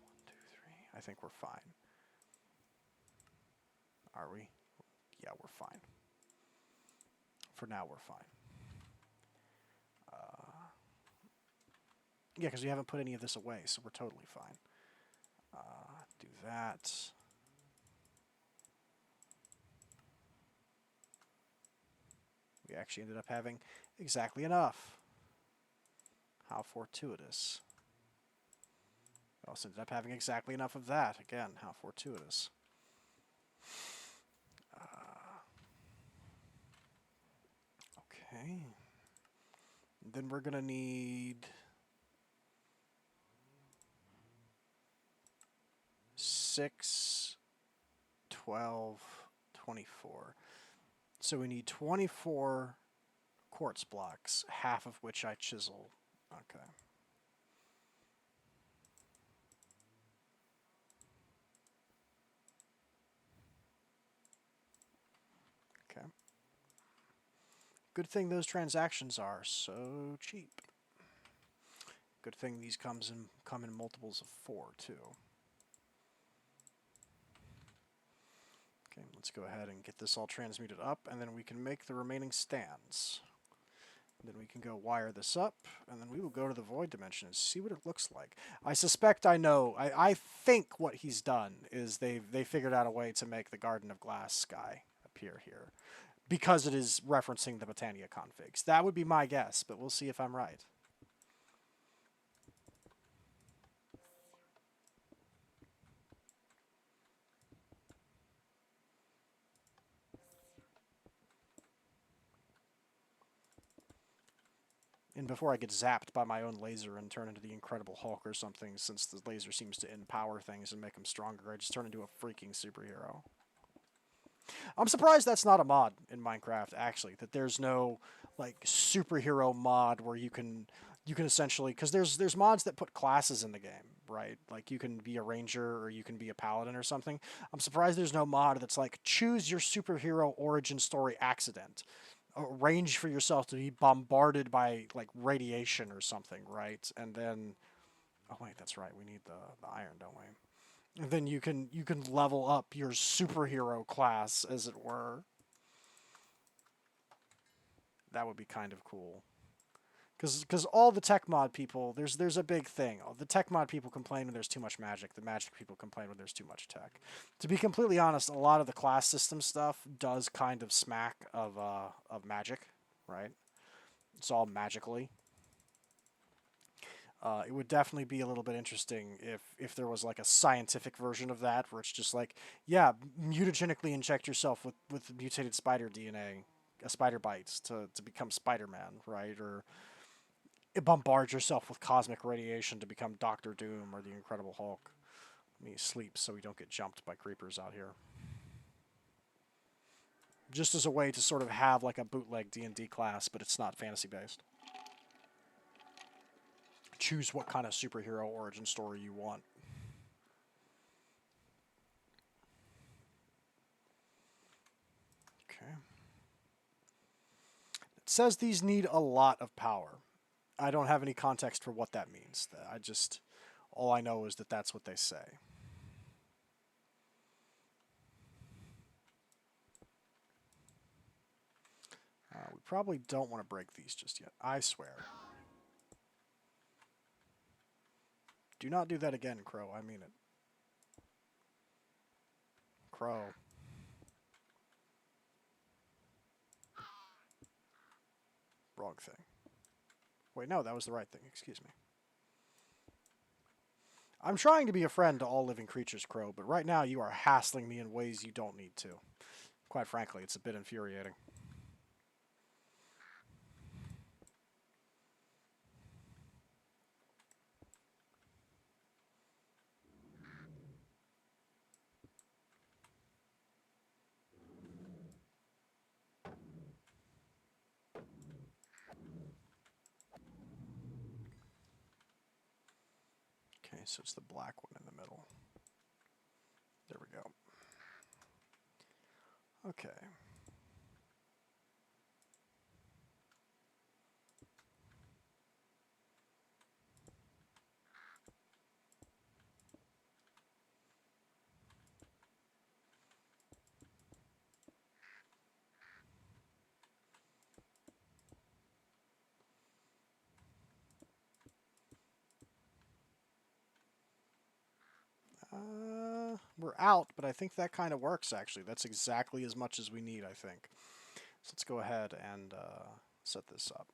1, 2, 3, I think we're fine. Are we? Yeah, we're fine. For now, we're fine. Yeah, because we haven't put any of this away, so we're totally fine. Do that. We actually ended up having exactly enough. How fortuitous. We also ended up having exactly enough of that. Again, how fortuitous. Okay. Then we're going to need 6, 12, 24. So we need 24 quartz blocks, half of which I chisel. Okay. Okay. Good thing those transactions are so cheap. Good thing these come in multiples of 4 too. Okay, let's go ahead and get this all transmuted up, and then we can make the remaining stands. Then we can go wire this up, and then we will go to the void dimension and see what it looks like. I suspect I know. I think what he's done is they figured out a way to make the Garden of Glass sky appear here, because it is referencing the Botania configs. That would be my guess, but we'll see if I'm right. And before I get zapped by my own laser and turn into the Incredible Hulk or something, since the laser seems to empower things and make them stronger, I just turn into a freaking superhero. I'm surprised that's not a mod in Minecraft, actually, that there's no like superhero mod where you can essentially, because there's mods that put classes in the game, right? Like you can be a ranger or you can be a paladin or something. I'm surprised there's no mod that's like choose your superhero origin story accident. Arrange for yourself to be bombarded by like radiation or something, right? And then, oh wait, that's right. We need the iron, don't we? And then you can level up your superhero class, as it were. That would be kind of cool. Because all the tech mod people, there's a big thing. The tech mod people complain when there's too much magic. The magic people complain when there's too much tech. To be completely honest, a lot of the class system stuff does kind of smack of magic, right? It's all magically. It would definitely be a little bit interesting if there was like a scientific version of that where it's just like, yeah, mutagenically inject yourself with mutated spider DNA, a spider bites to become Spider-Man, right? Or bombard yourself with cosmic radiation to become Doctor Doom or the Incredible Hulk. Let me sleep so we don't get jumped by creepers out here. Just as a way to sort of have like a bootleg D&D class, but it's not fantasy based. Choose what kind of superhero origin story you want. Okay. It says these need a lot of power. I don't have any context for what that means. All I know is that that's what they say. We probably don't want to break these just yet. I swear. Do not do that again, Crow. I mean it. Crow. Wrong thing. Wait, no, that was the right thing. Excuse me. I'm trying to be a friend to all living creatures, Crow, but right now you are hassling me in ways you don't need to. Quite frankly, it's a bit infuriating. Okay, so it's the black one in the middle. There we go. Okay. We're out, but I think that kind of works, actually. That's exactly as much as we need, I think. So let's go ahead and set this up.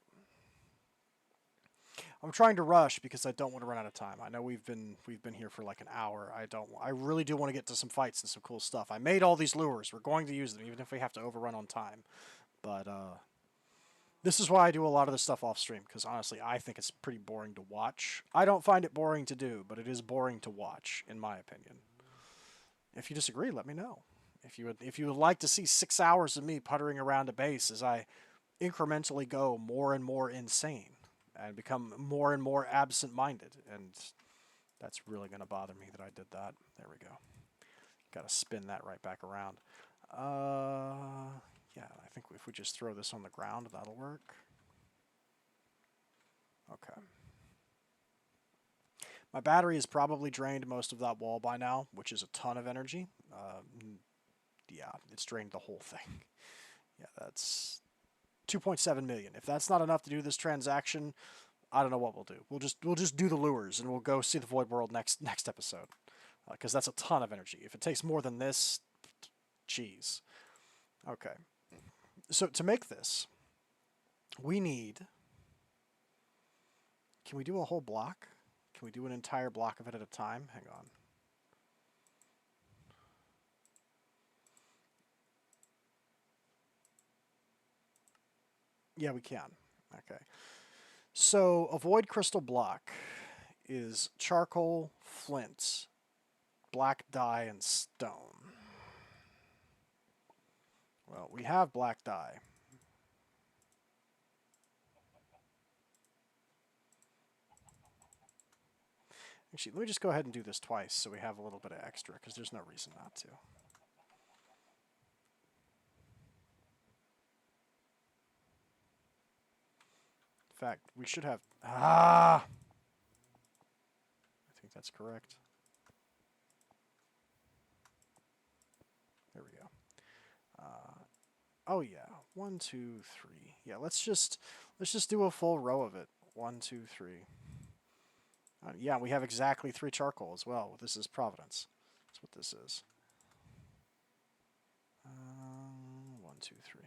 I'm trying to rush because I don't want to run out of time. I know we've been here for like an hour. I really do want to get to some fights and some cool stuff. I made all these lures. We're going to use them, even if we have to overrun on time. But this is why I do a lot of this stuff off stream, because honestly, I think it's pretty boring to watch. I don't find it boring to do, but it is boring to watch, in my opinion. If you disagree, let me know. If you would like to see 6 hours of me puttering around a base as I incrementally go more and more insane and become more and more absent-minded, and that's really going to bother me that I did that. There we go. Got to spin that right back around. Yeah, I think if we just throw this on the ground, that'll work. Okay. My battery has probably drained most of that wall by now, which is a ton of energy. Yeah, it's drained the whole thing. Yeah, that's 2.7 million. If that's not enough to do this transaction, I don't know what we'll do. We'll just do the lures and we'll go see the Void World next episode, because that's a ton of energy. If it takes more than this, geez. Okay. So to make this, we need. Can we do a whole block? Can we do an entire block of it at a time? Hang on. Yeah, we can. Okay. So a void crystal block is charcoal, flint, black dye, and stone. Well, we have black dye. Actually, let me just go ahead and do this twice so we have a little bit of extra, because there's no reason not to. In fact, we should have... I think that's correct. There we go. Oh yeah, 1, 2, 3. Yeah, let's just do a full row of it. 1, 2, 3. Yeah, we have exactly 3 charcoal as well. This is Providence. That's what this is. 1, 2, 3.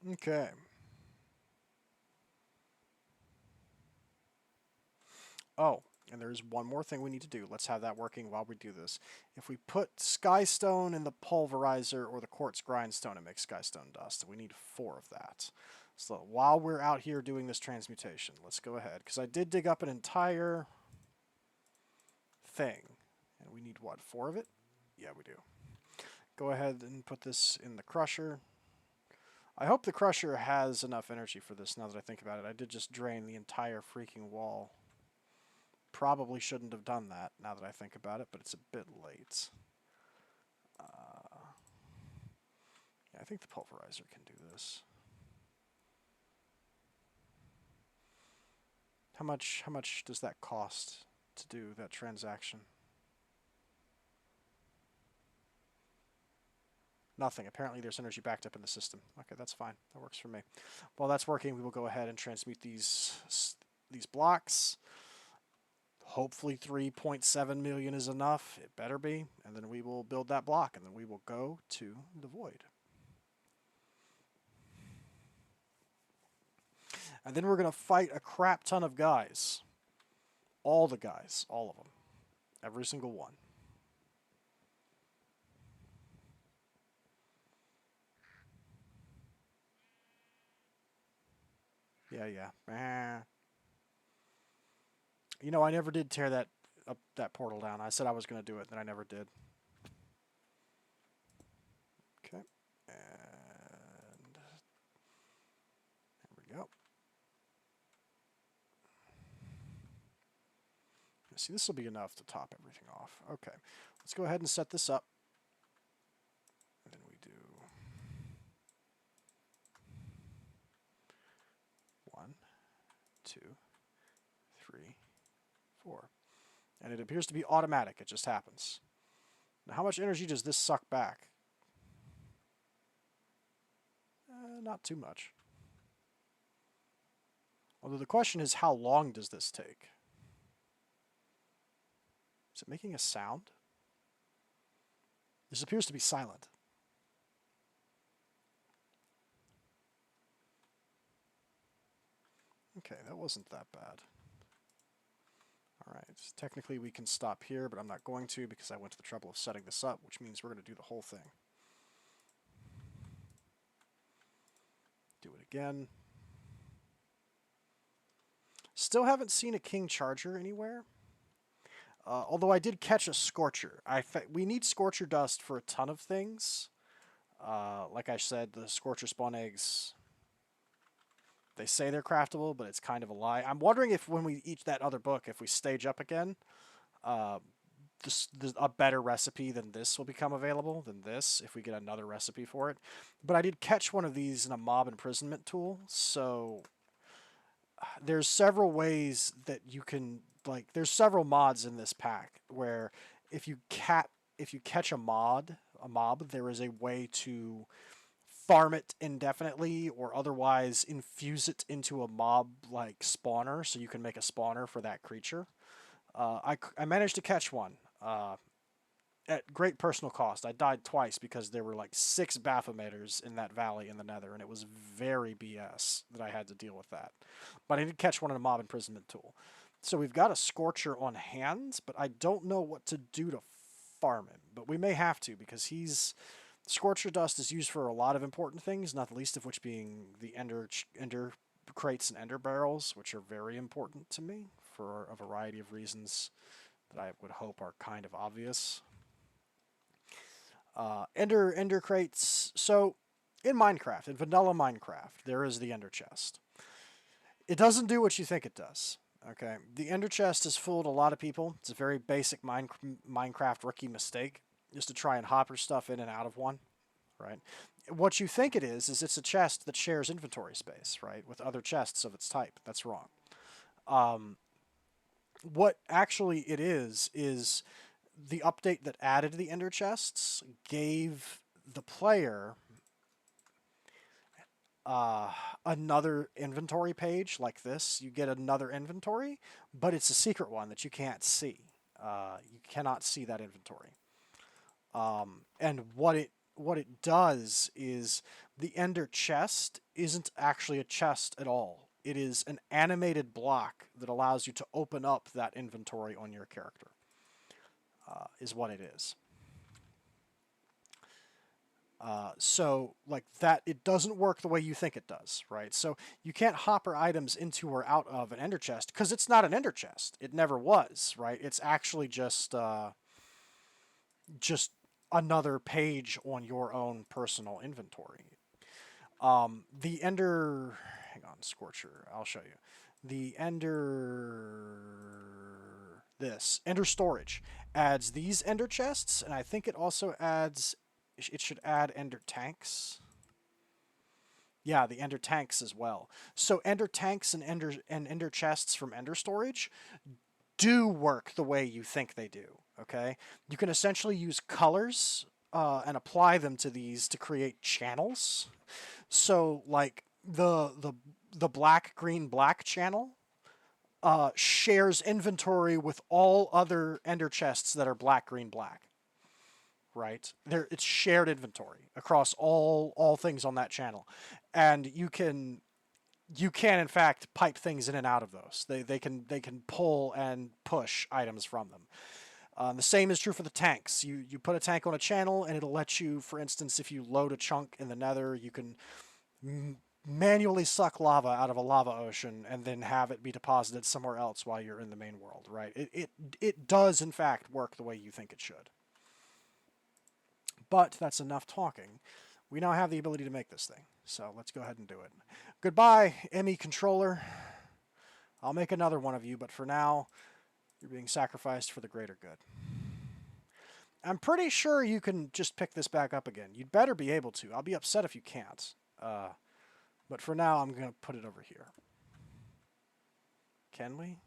Okay. Oh, and there's one more thing we need to do. Let's have that working while we do this. If we put skystone in the pulverizer or the quartz grindstone, it makes skystone dust. We need 4 of that. So while we're out here doing this transmutation, let's go ahead. Because I did dig up an entire thing. And we need, what, 4 of it? Yeah, we do. Go ahead and put this in the crusher. I hope the crusher has enough energy for this now that I think about it. I did just drain the entire freaking wall. Probably shouldn't have done that now that I think about it, but it's a bit late. Yeah, I think the pulverizer can do this. How much does that cost to do that transaction? Nothing. Apparently there's energy backed up in the system. Okay, that's fine. That works for me. While that's working, we will go ahead and transmute these blocks. Hopefully 3.7 million is enough. It better be. And then we will build that block, and then we will go to the void. And then we're going to fight a crap ton of guys. All the guys. All of them. Every single one. Yeah. You know, I never did tear that portal down. I said I was going to do it, and I never did. Okay. And there we go. See, this will be enough to top everything off. Okay. Let's go ahead and set this up. And then we do 1, 2, 3, 4. And it appears to be automatic. It just happens. Now, how much energy does this suck back? Not too much. Although the question is, how long does this take? Is it making a sound? This appears to be silent. Okay, that wasn't that bad. Alright, technically we can stop here, but I'm not going to because I went to the trouble of setting this up, which means we're going to do the whole thing. Do it again. Still haven't seen a King Charger anywhere. Although I did catch a Scorcher. We need Scorcher dust for a ton of things. Like I said, the Scorcher spawn eggs, they say they're craftable, but it's kind of a lie. I'm wondering if when we eat that other book, if we stage up again, a better recipe than this will become available than this if we get another recipe for it. But I did catch one of these in a mob imprisonment tool, so there's several ways that you can, like, there's several mods in this pack where if you catch a mob, there is a way to farm it indefinitely or otherwise infuse it into a mob like spawner so you can make a spawner for that creature. I managed to catch one at great personal cost. I died twice because there were like 6 Baphometers in that valley in the Nether, and it was very BS that I had to deal with that. But I did catch one in a mob imprisonment tool. So we've got a Scorcher on hand, but I don't know what to do to farm him. But we may have to because Scorcher dust is used for a lot of important things, not the least of which being the ender crates and ender barrels, which are very important to me for a variety of reasons that I would hope are kind of obvious. Ender crates. So in Minecraft, in vanilla Minecraft, there is the ender chest. It doesn't do what you think it does. Okay, the ender chest has fooled a lot of people. It's a very basic Minecraft rookie mistake, just to try and hopper stuff in and out of one, right? What you think it is it's a chest that shares inventory space, right, with other chests of its type. That's wrong. What actually it is the update that added the ender chests gave the player another inventory page like this. You get another inventory, but it's a secret one that you can't see. You cannot see that inventory. And what it does is the ender chest isn't actually a chest at all. It is an animated block that allows you to open up that inventory on your character. Is what it is. So, like that, it doesn't work the way you think it does, right? So you can't hopper items into or out of an ender chest because it's not an ender chest. It never was, right? It's actually just another page on your own personal inventory. The ender, hang on, Scorcher, I'll show you. The ender storage adds these ender chests, and I think it also adds, it should add ender tanks. Yeah, the ender tanks as well. So ender tanks and ender chests from ender storage do work the way you think they do. Okay, you can essentially use colors and apply them to these to create channels. So like the black green black channel shares inventory with all other ender chests that are black green black. Right? It's shared inventory across all things on that channel, and you can in fact pipe things in and out of those. They can pull and push items from them. The same is true for the tanks. You put a tank on a channel, and it'll let you, for instance, if you load a chunk in the Nether, you can manually suck lava out of a lava ocean and then have it be deposited somewhere else while you're in the main world. Right? It does in fact work the way you think it should. But that's enough talking. We now have the ability to make this thing. So let's go ahead and do it. Goodbye, ME controller. I'll make another one of you, but for now, you're being sacrificed for the greater good. I'm pretty sure you can just pick this back up again. You'd better be able to. I'll be upset if you can't. But for now, I'm going to put it over here. Can we?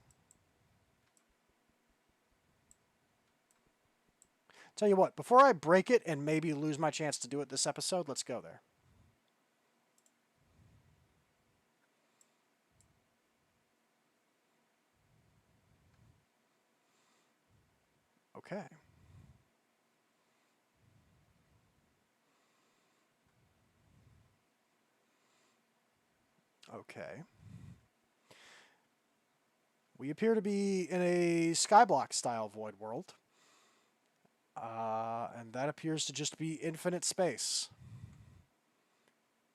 Tell you what, before I break it and maybe lose my chance to do it this episode, let's go there. Okay. Okay. We appear to be in a skyblock style void world. And that appears to just be infinite space.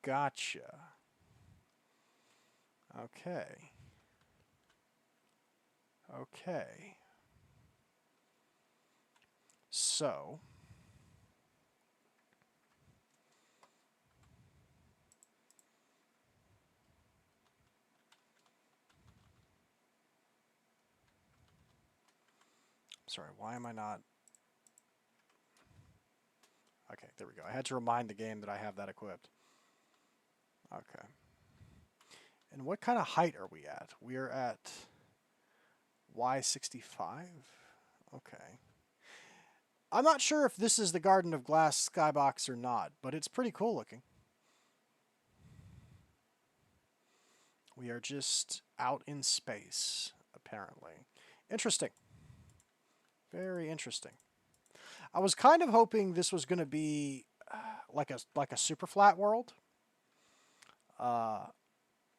Gotcha. Okay. Okay. So... Sorry, why am I not... Okay, there we go. I had to remind the game that I have that equipped. Okay. And what kind of height are we at? We're at Y65? Okay. I'm not sure if this is the Garden of Glass skybox or not, but it's pretty cool looking. We are just out in space, apparently. Interesting. Very interesting. I was kind of hoping this was going to be like a super flat world,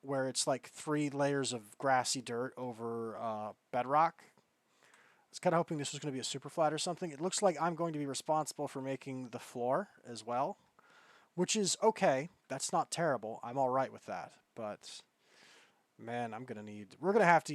where it's like 3 layers of grassy dirt over bedrock. I was kind of hoping this was going to be a super flat or something. It looks like I'm going to be responsible for making the floor as well, which is okay. That's not terrible. I'm all right with that. But man, we're gonna have to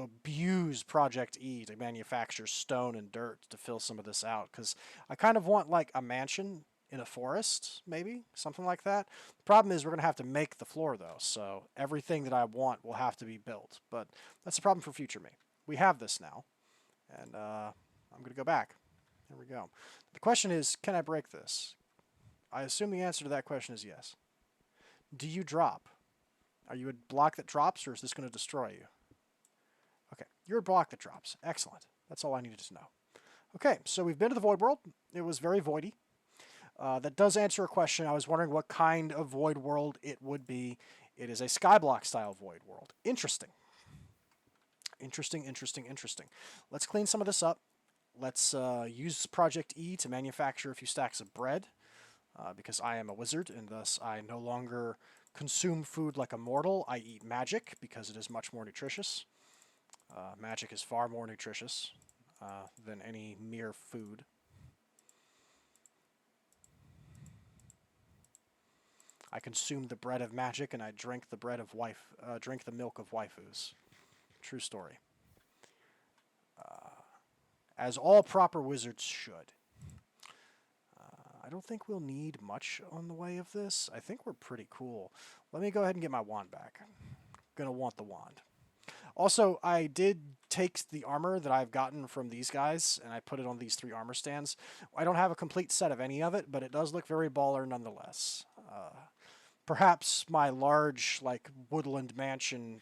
abuse Project E to manufacture stone and dirt to fill some of this out, because I kind of want like a mansion in a forest, maybe something like that. The problem is we're gonna have to make the floor though, so everything that I want will have to be built. But that's a problem for future me. We have this now, and I'm gonna go back. There we go. The question is, can I break this? I assume the answer to that question is yes. Do you drop? Are you a block that drops, or is this going to destroy you? Okay, you're a block that drops. Excellent. That's all I needed to know. Okay, so we've been to the void world. It was very voidy. That does answer a question. I was wondering what kind of void world it would be. It is a skyblock style void world. Interesting. Interesting, interesting, interesting. Let's clean some of this up. Let's use Project E to manufacture a few stacks of bread, because I am a wizard, and thus I no longer consume food like a mortal. I eat magic because it is much more nutritious. Magic is far more nutritious than any mere food. I consume the bread of magic, and I drink the drink the milk of waifus. True story. As all proper wizards should. I don't think we'll need much on the way of this. I think we're pretty cool. Let me go ahead and get my wand back. Gonna want the wand. Also, I did take the armor that I've gotten from these guys, and I put it on these 3 armor stands. I don't have a complete set of any of it, but it does look very baller nonetheless. Perhaps my large, like, woodland mansion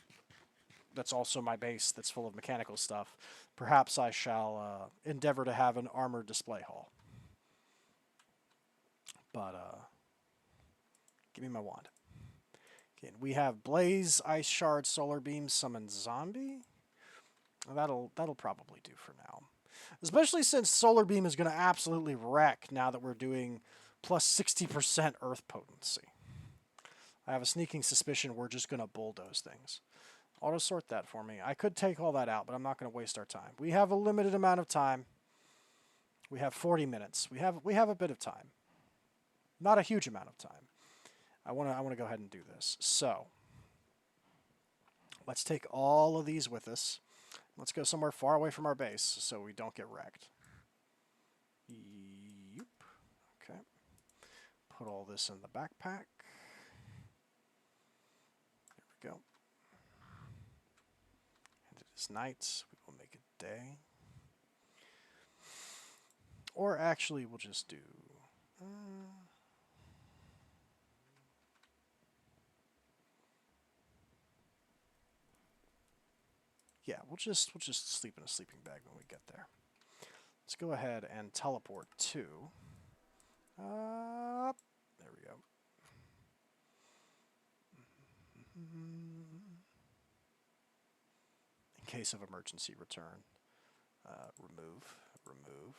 that's also my base that's full of mechanical stuff, perhaps I shall endeavor to have an armor display hall. But, give me my wand. Okay, we have Blaze, Ice Shard, Solar Beam, Summon Zombie. That'll probably do for now. Especially since Solar Beam is going to absolutely wreck now that we're doing plus 60% Earth Potency. I have a sneaking suspicion we're just going to bulldoze things. Auto sort that for me. I could take all that out, but I'm not going to waste our time. We have a limited amount of time. We have 40 minutes. We have a bit of time. Not a huge amount of time. I want to go ahead and do this. So, let's take all of these with us. Let's go somewhere far away from our base so we don't get wrecked. Yep. Okay. Put all this in the backpack. There we go. And it is night. We will make it day. Or actually, we'll just do... yeah, we'll just sleep in a sleeping bag when we get there. Let's go ahead and teleport to... there we go. In case of emergency return. Remove.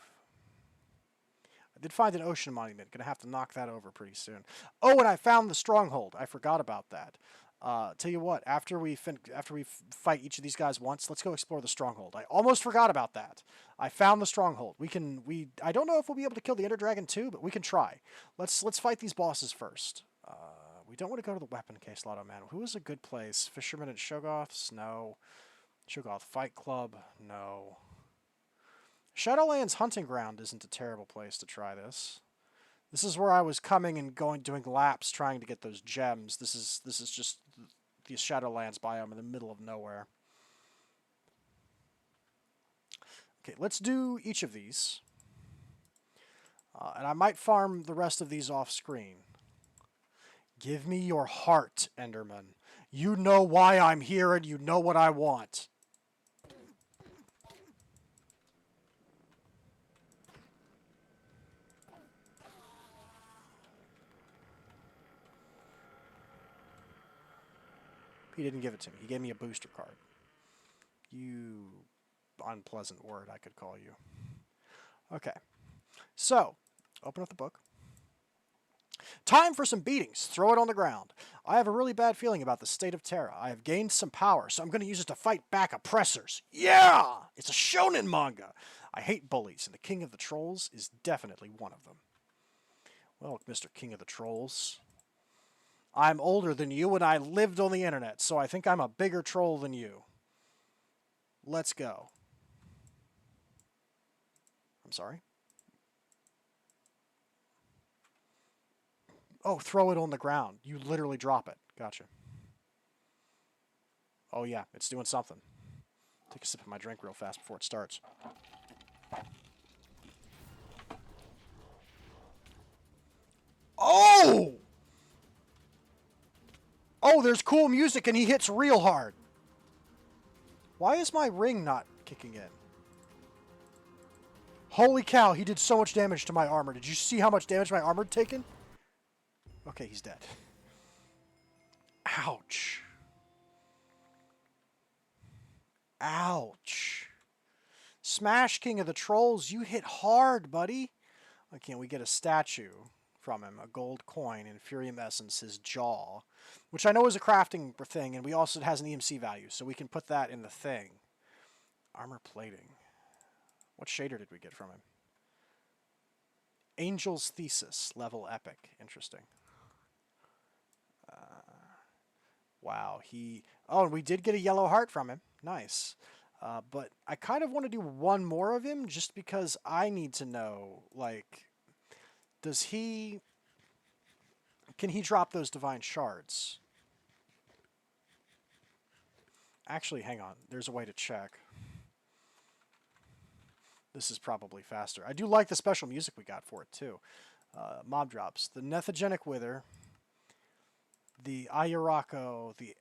I did find an ocean monument. Gonna have to knock that over pretty soon. Oh, and I found the Stronghold. I forgot about that. Tell you what, after we fight each of these guys once, let's go explore the Stronghold. I almost forgot about that. I found the Stronghold. I don't know if we'll be able to kill the Ender Dragon too, but we can try. Let's fight these bosses first. We don't want to go to the weapon case, Lotto Man. Who is a good place? Fisherman and Shoggoths? No. Shoggoth Fight Club? No. Shadowlands Hunting Ground isn't a terrible place to try this. This is where I was coming and doing laps trying to get those gems. This is just the Shadowlands biome in the middle of nowhere. Okay, let's do each of these. And I might farm the rest of these off screen. Give me your heart, Enderman. You know why I'm here and you know what I want. He didn't give it to me. He gave me a booster card. You unpleasant word, I could call you. Okay. So, open up the book. Time for some beatings. Throw it on the ground. I have a really bad feeling about the state of Terra. I have gained some power, so I'm going to use it to fight back oppressors. Yeah! It's a shonen manga. I hate bullies, and the King of the Trolls is definitely one of them. Well, Mr. King of the Trolls, I'm older than you, and I lived on the internet, so I think I'm a bigger troll than you. Let's go. I'm sorry? Oh, throw it on the ground. You literally drop it. Gotcha. Oh, yeah, it's doing something. Take a sip of my drink real fast before it starts. Oh! Oh, there's cool music and he hits real hard. Why is my ring not kicking in? Holy cow, he did so much damage to my armor. Did you see how much damage my armor had taken? Okay, he's dead. Ouch. Ouch. Smash King of the Trolls, you hit hard, buddy. Why can't we get a statue from him? A gold coin, Inferium Essence, his jaw. Which I know is a crafting thing, and we also it has an EMC value, so we can put that in the thing. Armor plating. What shader did we get from him? Angel's Thesis, level epic. Interesting. Wow, oh, and we did get a yellow heart from him. Nice. But I kind of want to do one more of him just because I need to know, like, can he drop those divine shards? Actually, hang on. There's a way to check. This is probably faster. I do like the special music we got for it, too. Mob drops. The Nethogenic Wither. The Ayurako. The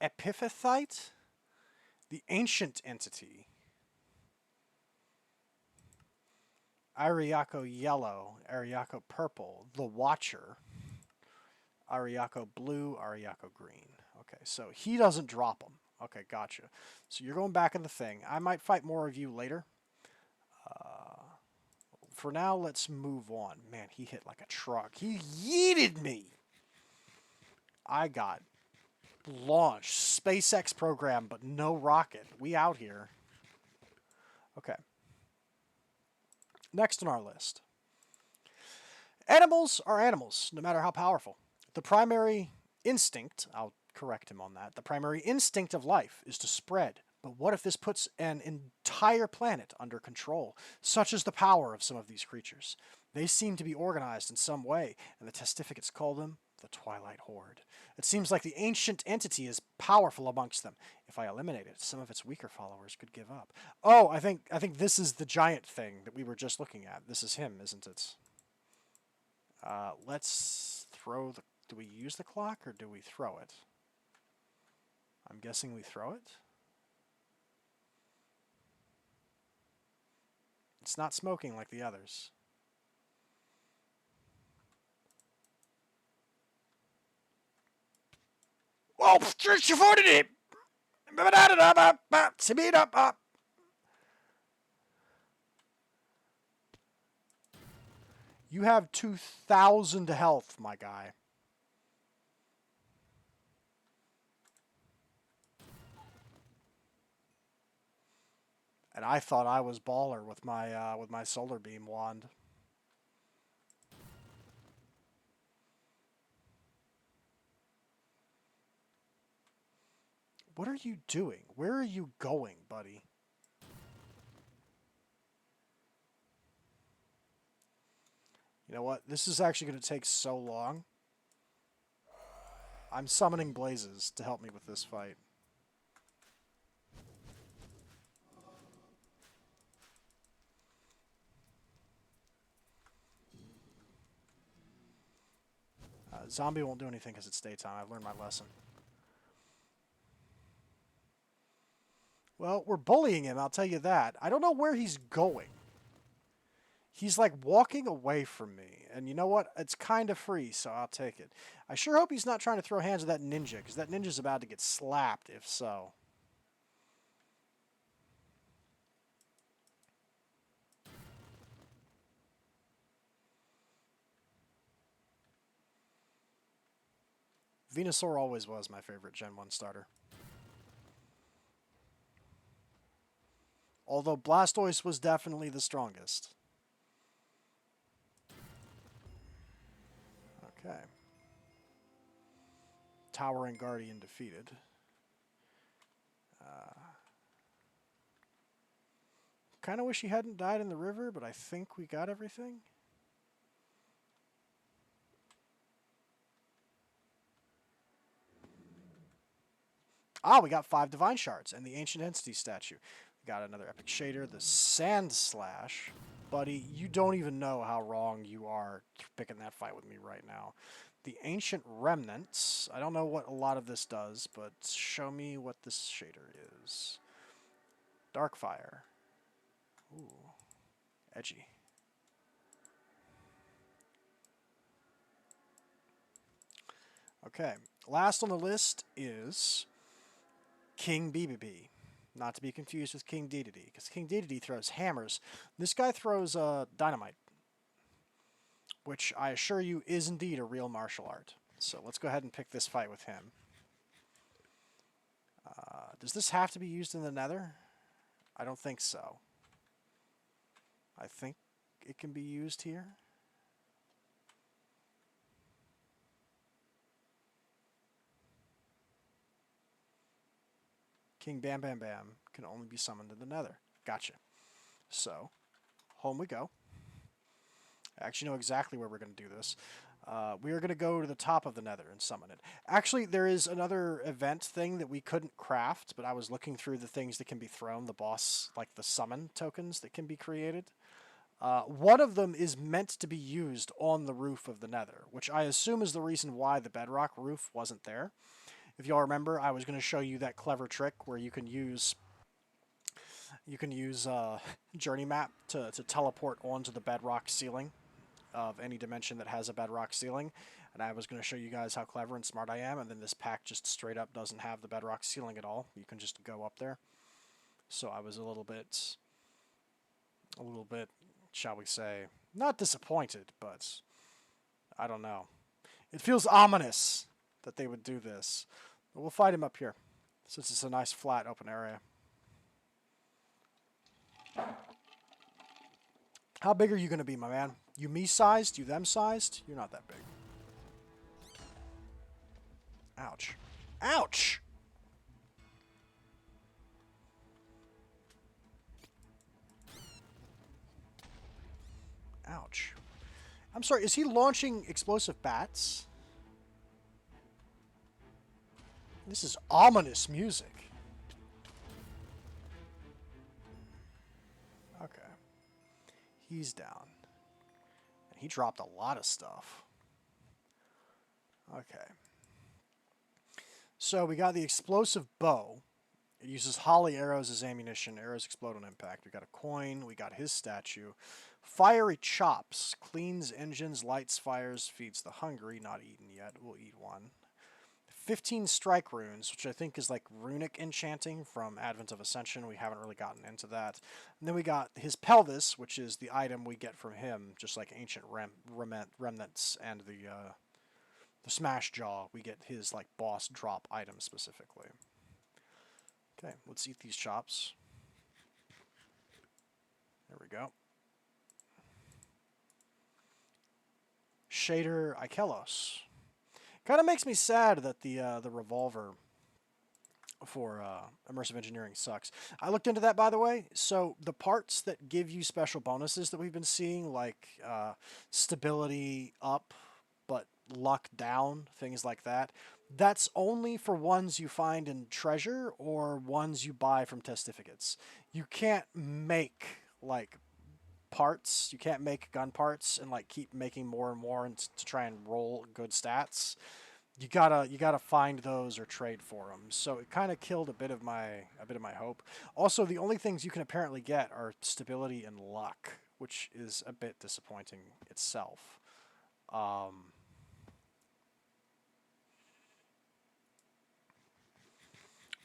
Epiphyite. The Ancient Entity. Ariako Yellow. Ariako Purple. The Watcher. Ariako Blue. Ariako Green. Okay, so he doesn't drop them. Okay, gotcha. So you're going back in the thing. I might fight more of you later. For now, let's move on. Man, he hit like a truck. He yeeted me. I got launched. SpaceX program, but no rocket. We out here. Okay. Next on our list. Animals are animals, no matter how powerful. The primary instinct, I'll correct him on that, the primary instinct of life is to spread. But what if this puts an entire planet under control? Such is the power of some of these creatures. They seem to be organized in some way, and the testificates call them the Twilight Horde. It seems like the ancient entity is powerful amongst them. If I eliminate it, some of its weaker followers could give up. Oh, I think this is the giant thing that we were just looking at. This is him, isn't it? Let's throw the... Do we use the clock, or do we throw it? I'm guessing we throw it. It's not smoking like the others. Oh, you have 2,000 health, my guy. And I thought I was baller with my solar beam wand. What are you doing? Where are you going, buddy? You know what? This is actually going to take so long. I'm summoning blazes to help me with this fight. Zombie won't do anything because it's daytime. I've learned my lesson. Well, we're bullying him, I'll tell you that. I don't know where he's going. He's like walking away from me. And you know what? It's kind of free, so I'll take it. I sure hope he's not trying to throw hands with that ninja, because that ninja's about to get slapped if so. Venusaur always was my favorite Gen 1 starter. Although Blastoise was definitely the strongest. Okay. Towering Guardian defeated. Kind of wish he hadn't died in the river, but I think we got everything. Ah, we got 5 Divine Shards and the Ancient Entity statue. We got another Epic Shader, the Sand Slash. Buddy, you don't even know how wrong you are picking that fight with me right now. The Ancient Remnants. I don't know what a lot of this does, but show me what this shader is. Darkfire. Ooh, edgy. Okay, last on the list is King BBB. Not to be confused with King Dedede, because King Dedede throws hammers. This guy throws dynamite, which I assure you is indeed a real martial art. So let's go ahead and pick this fight with him. Does this have to be used in the Nether? I don't think so. I think it can be used here. King Bam Bam Bam can only be summoned in the Nether. Gotcha. So, home we go. I actually know exactly where we're going to do this. We are going to go to the top of the Nether and summon it. Actually, there is another event thing that we couldn't craft, but I was looking through the things that can be thrown, the boss, like the summon tokens that can be created. One of them is meant to be used on the roof of the Nether, which I assume is the reason why the bedrock roof wasn't there. If y'all remember, I was going to show you that clever trick where you can use Journey Map to teleport onto the bedrock ceiling of any dimension that has a bedrock ceiling. And I was going to show you guys how clever and smart I am, and then this pack just straight up doesn't have the bedrock ceiling at all. You can just go up there. So I was a little bit, shall we say, not disappointed, but I don't know. It feels ominous that they would do this. But we'll fight him up here, since it's a nice flat open area. How big are you going to be, my man? You me sized? You them sized? You're not that big. Ouch. Ouch! Ouch. I'm sorry, is he launching explosive bats? This is ominous music. Okay. He's down. And he dropped a lot of stuff. Okay. So we got the explosive bow. It uses holly arrows as ammunition. Arrows explode on impact. We got a coin. We got his statue. Fiery chops. Cleans engines, lights fires, feeds the hungry. Not eaten yet. We'll eat one. 15 strike runes, which I think is like runic enchanting from Advent of Ascension. We haven't really gotten into that. And then we got his pelvis, which is the item we get from him, just like ancient remnants and the smash jaw. We get his like boss drop item specifically. Okay, let's eat these chops. There we go. Shader Ikelos. Kind of makes me sad that the revolver for immersive engineering sucks. I looked into that, by the way. So the parts that give you special bonuses that we've been seeing, like stability up but luck down, things like that, that's only for ones you find in treasure or ones you buy from testificates. You can't make like parts. You can't make gun parts and like keep making more and more and to try and roll good stats. You gotta find those or trade for them. So it kind of killed a bit of my hope. Also, the only things you can apparently get are stability and luck, which is a bit disappointing itself. Um,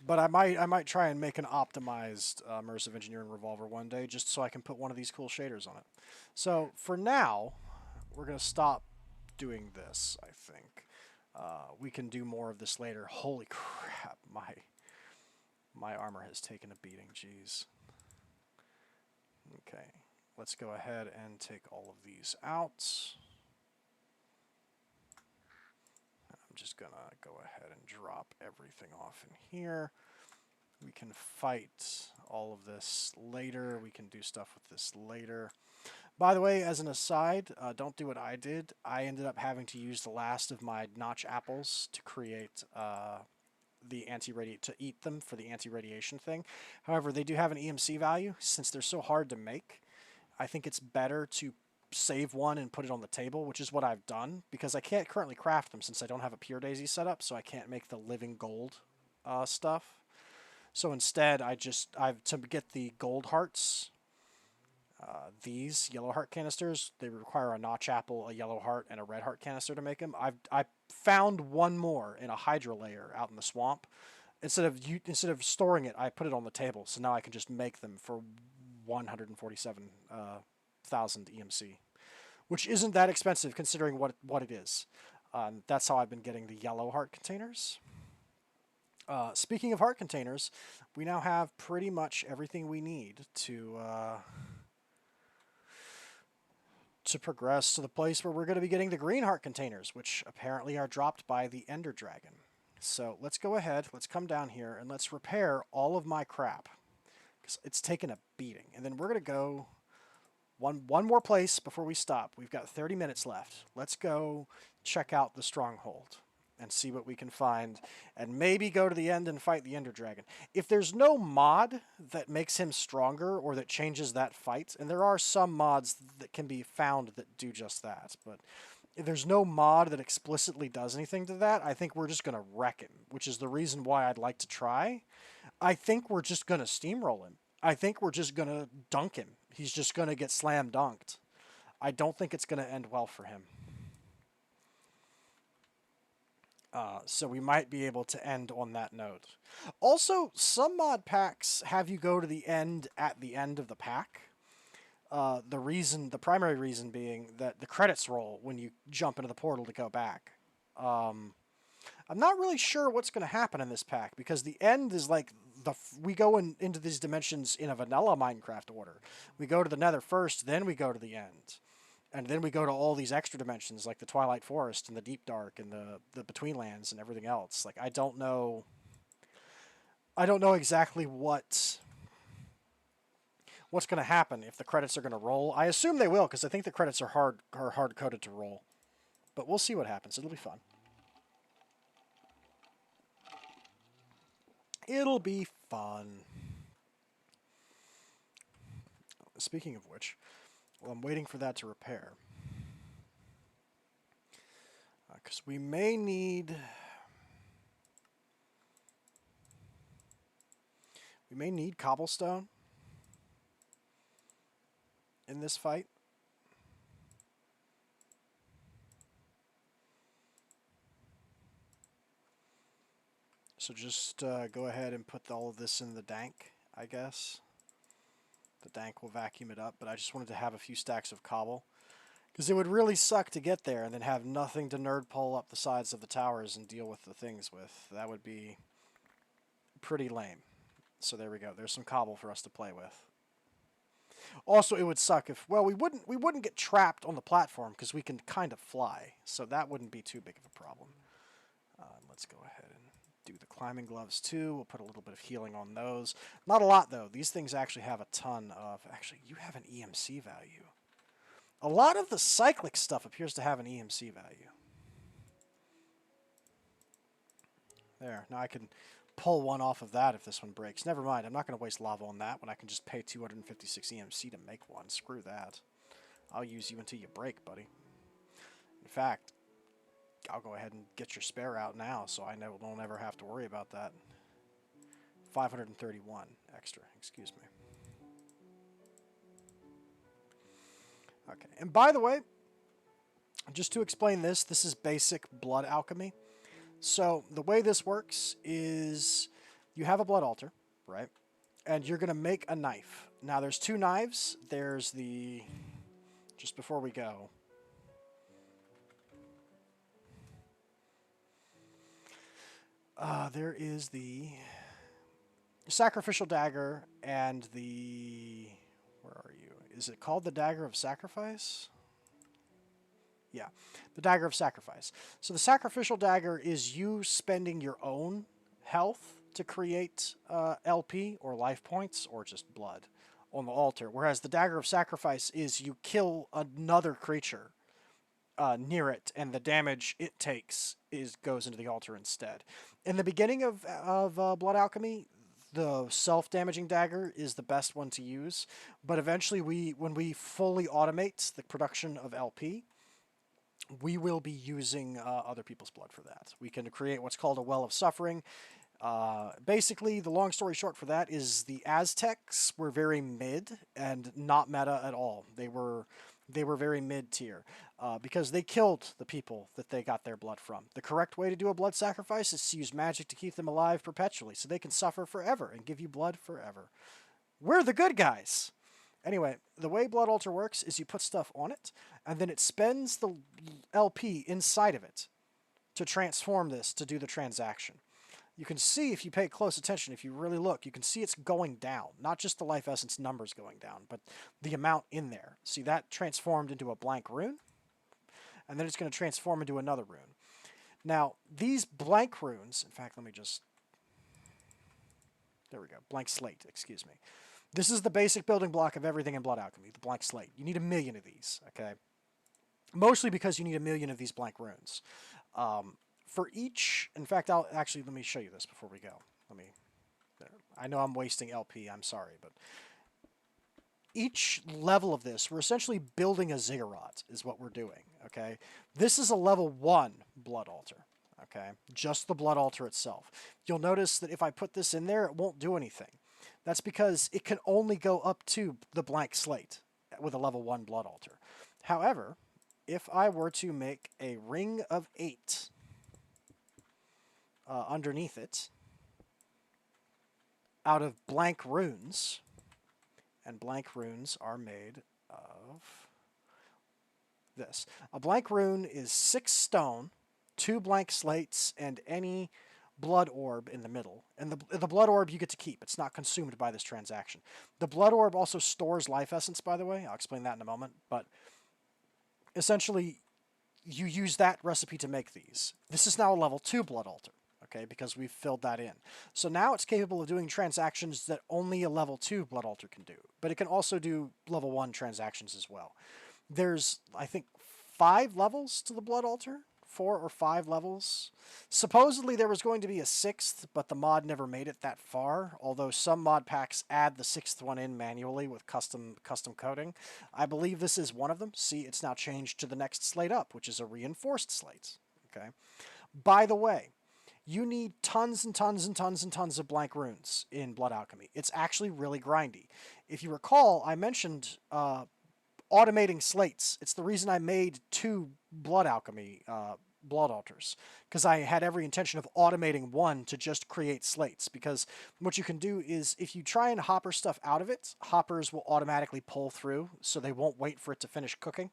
but I might try and make an optimized immersive engineering revolver one day, just so I can put one of these cool shaders on it. So for now, we're gonna stop doing this. I think we can do more of this later. Holy crap! My armor has taken a beating. Jeez. Okay, let's go ahead and take all of these out. I'm just gonna go ahead and drop everything off in here. We can fight all of this later. We can do stuff with this later. By the way, as an aside, don't do what I did. I ended up having to use the last of my notch apples to create the to eat them for the anti-radiation thing. However, they do have an EMC value. Since they're so hard to make, I think it's better to save one and put it on the table, which is what I've done, because I can't currently craft them since I don't have a pure daisy set up, so I can't make the living gold stuff. So instead, I've to get the gold hearts. These yellow heart canisters, they require a notch apple, a yellow heart, and a red heart canister to make them. I found one more in a hydra layer out in the swamp. Instead of storing it, I put it on the table, so now I can just make them for 147,000 EMC, which isn't that expensive considering what it is. That's how I've been getting the yellow heart containers. Speaking of heart containers, we now have pretty much everything we need to progress to the place where we're going to be getting the green heart containers, which apparently are dropped by the Ender Dragon. So let's go ahead, let's come down here, and let's repair all of my crap, because it's taken a beating. And then we're going to go one more place before we stop. We've got 30 minutes left. Let's go check out the Stronghold and see what we can find, and maybe go to the end and fight the Ender Dragon. If there's no mod that makes him stronger or that changes that fight, and there are some mods that can be found that do just that, but if there's no mod that explicitly does anything to that, I think we're just going to wreck him, which is the reason why I'd like to try. I think we're just going to steamroll him. I think we're just going to dunk him. He's just going to get slam dunked. I don't think it's going to end well for him. So we might be able to end on that note. Also, some mod packs have you go to the end at the end of the pack. The primary reason being that the credits roll when you jump into the portal to go back. I'm not really sure what's going to happen in this pack, because the end is like we go into these dimensions in a vanilla Minecraft order. We go to the Nether first, then we go to the end. And then we go to all these extra dimensions, like the Twilight Forest and the Deep Dark and the Betweenlands and everything else. Like, I don't know exactly what's going to happen if the credits are going to roll. I assume they will, because I think the credits are hard coded to roll. But we'll see what happens. It'll be fun. It'll be fun. Speaking of which, well, I'm waiting for that to repair. Because we may need cobblestone in this fight. So just go ahead and put all of this in the dank, I guess. The dank will vacuum it up, but I just wanted to have a few stacks of cobble, because it would really suck to get there and then have nothing to nerd pull up the sides of the towers and deal with the things with. That would be pretty lame. So there we go. There's some cobble for us to play with. Also, it would suck if, well, we wouldn't get trapped on the platform because we can kind of fly, so that wouldn't be too big of a problem. Let's go ahead and do the climbing gloves too. We'll put a little bit of healing on those. Not a lot though. These things actually have a ton of. Actually, you have an EMC value. A lot of the cyclic stuff appears to have an EMC value. There. Now I can pull one off of that if this one breaks. Never mind. I'm not going to waste lava on that when I can just pay 256 EMC to make one. Screw that. I'll use you until you break, buddy. In fact, I'll go ahead and get your spare out now so I don't ever have to worry about that. 531 extra, excuse me. Okay, and by the way, just to explain this, this is basic blood alchemy. So the way this works is you have a blood altar, right? And you're going to make a knife. Now there's two knives. There's the... Just before we go... there is the sacrificial dagger and the... Where are you? Is it called the dagger of sacrifice? Yeah, the dagger of sacrifice. So the sacrificial dagger is you spending your own health to create LP or life points or just blood on the altar. Whereas the dagger of sacrifice is you kill another creature near it, and the damage it takes goes into the altar instead. In the beginning of Blood Alchemy, the self-damaging dagger is the best one to use, but eventually when we fully automate the production of LP, we will be using other people's blood for that. We can create what's called a well of suffering. Basically, the long story short for that is the Aztecs were very mid and not meta at all. They were very mid-tier because they killed the people that they got their blood from. The correct way to do a blood sacrifice is to use magic to keep them alive perpetually so they can suffer forever and give you blood forever. We're the good guys. Anyway, the way Blood Altar works is you put stuff on it, and then it spends the LP inside of it to transform this to do the transaction. You can see, if you pay close attention, if you really look, you can see it's going down. Not just the life essence numbers going down, but the amount in there. See, that transformed into a blank rune, and then it's going to transform into another rune. Now, these blank runes, in fact, let me just... There we go, blank slate, excuse me. This is the basic building block of everything in Blood Alchemy, the blank slate. You need 1 million of these, okay? Mostly because you need 1 million of these blank runes. For each, in fact, let me show you this before we go. There. I know I'm wasting LP, I'm sorry, but each level of this, we're essentially building a ziggurat, is what we're doing, okay? This is a level 1 Blood Altar, okay? Just the Blood Altar itself. You'll notice that if I put this in there, it won't do anything. That's because it can only go up to the blank slate with a level 1 Blood Altar. However, if I were to make a ring of 8 underneath it out of blank runes, and blank runes are made of this. A blank rune is 6 stone, 2 blank slates, and any blood orb in the middle. And the blood orb you get to keep. It's not consumed by this transaction. The blood orb also stores life essence, by the way. I'll explain that in a moment. But essentially, you use that recipe to make these. This is now a level 2 blood altar, okay, because we've filled that in. So now it's capable of doing transactions that only a level 2 blood altar can do. But it can also do level 1 transactions as well. There's, I think, 5 levels to the blood altar. 4 or 5 levels. Supposedly there was going to be a 6th, but the mod never made it that far, although some mod packs add the 6th one in manually with custom coding. I believe this is one of them. See, it's now changed to the next slate up, which is a reinforced slate. Okay. By the way, you need tons and tons and tons and tons of blank runes in Blood Alchemy. It's actually really grindy. If you recall, I mentioned automating slates. It's the reason I made 2 Blood Alchemy blood altars, because I had every intention of automating one to just create slates, because what you can do is if you try and hopper stuff out of it, hoppers will automatically pull through, so they won't wait for it to finish cooking.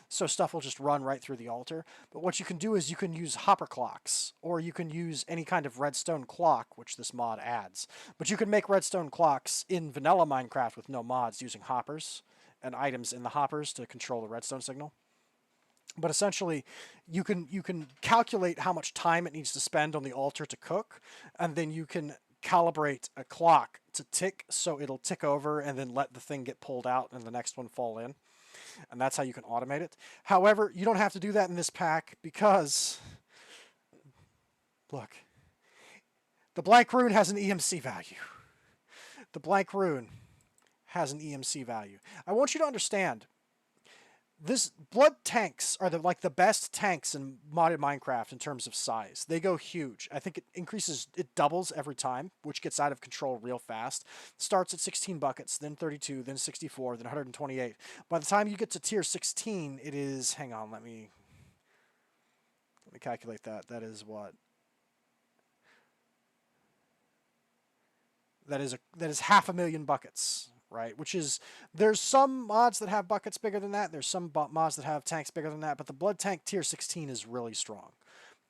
so stuff will just run right through the altar. But what you can do is you can use hopper clocks, or you can use any kind of redstone clock, which this mod adds. But you can make redstone clocks in vanilla Minecraft with no mods using hoppers and items in the hoppers to control the redstone signal. But essentially, you can calculate how much time it needs to spend on the altar to cook, and then you can calibrate a clock to tick so it'll tick over and then let the thing get pulled out and the next one fall in. And that's how you can automate it. However, you don't have to do that in this pack because, look, the blank rune has an EMC value. The blank rune has an EMC value. I want you to understand, this blood tanks are the best tanks in modded Minecraft in terms of size. They go huge. I think it doubles every time, which gets out of control real fast. Starts at 16 buckets, then 32, then 64, then 128. By the time you get to tier 16, it is, hang on, let me calculate that. That is what? That is 500,000 buckets. Right, which is, there's some mods that have buckets bigger than that. There's some mods that have tanks bigger than that, but the blood tank tier 16 is really strong.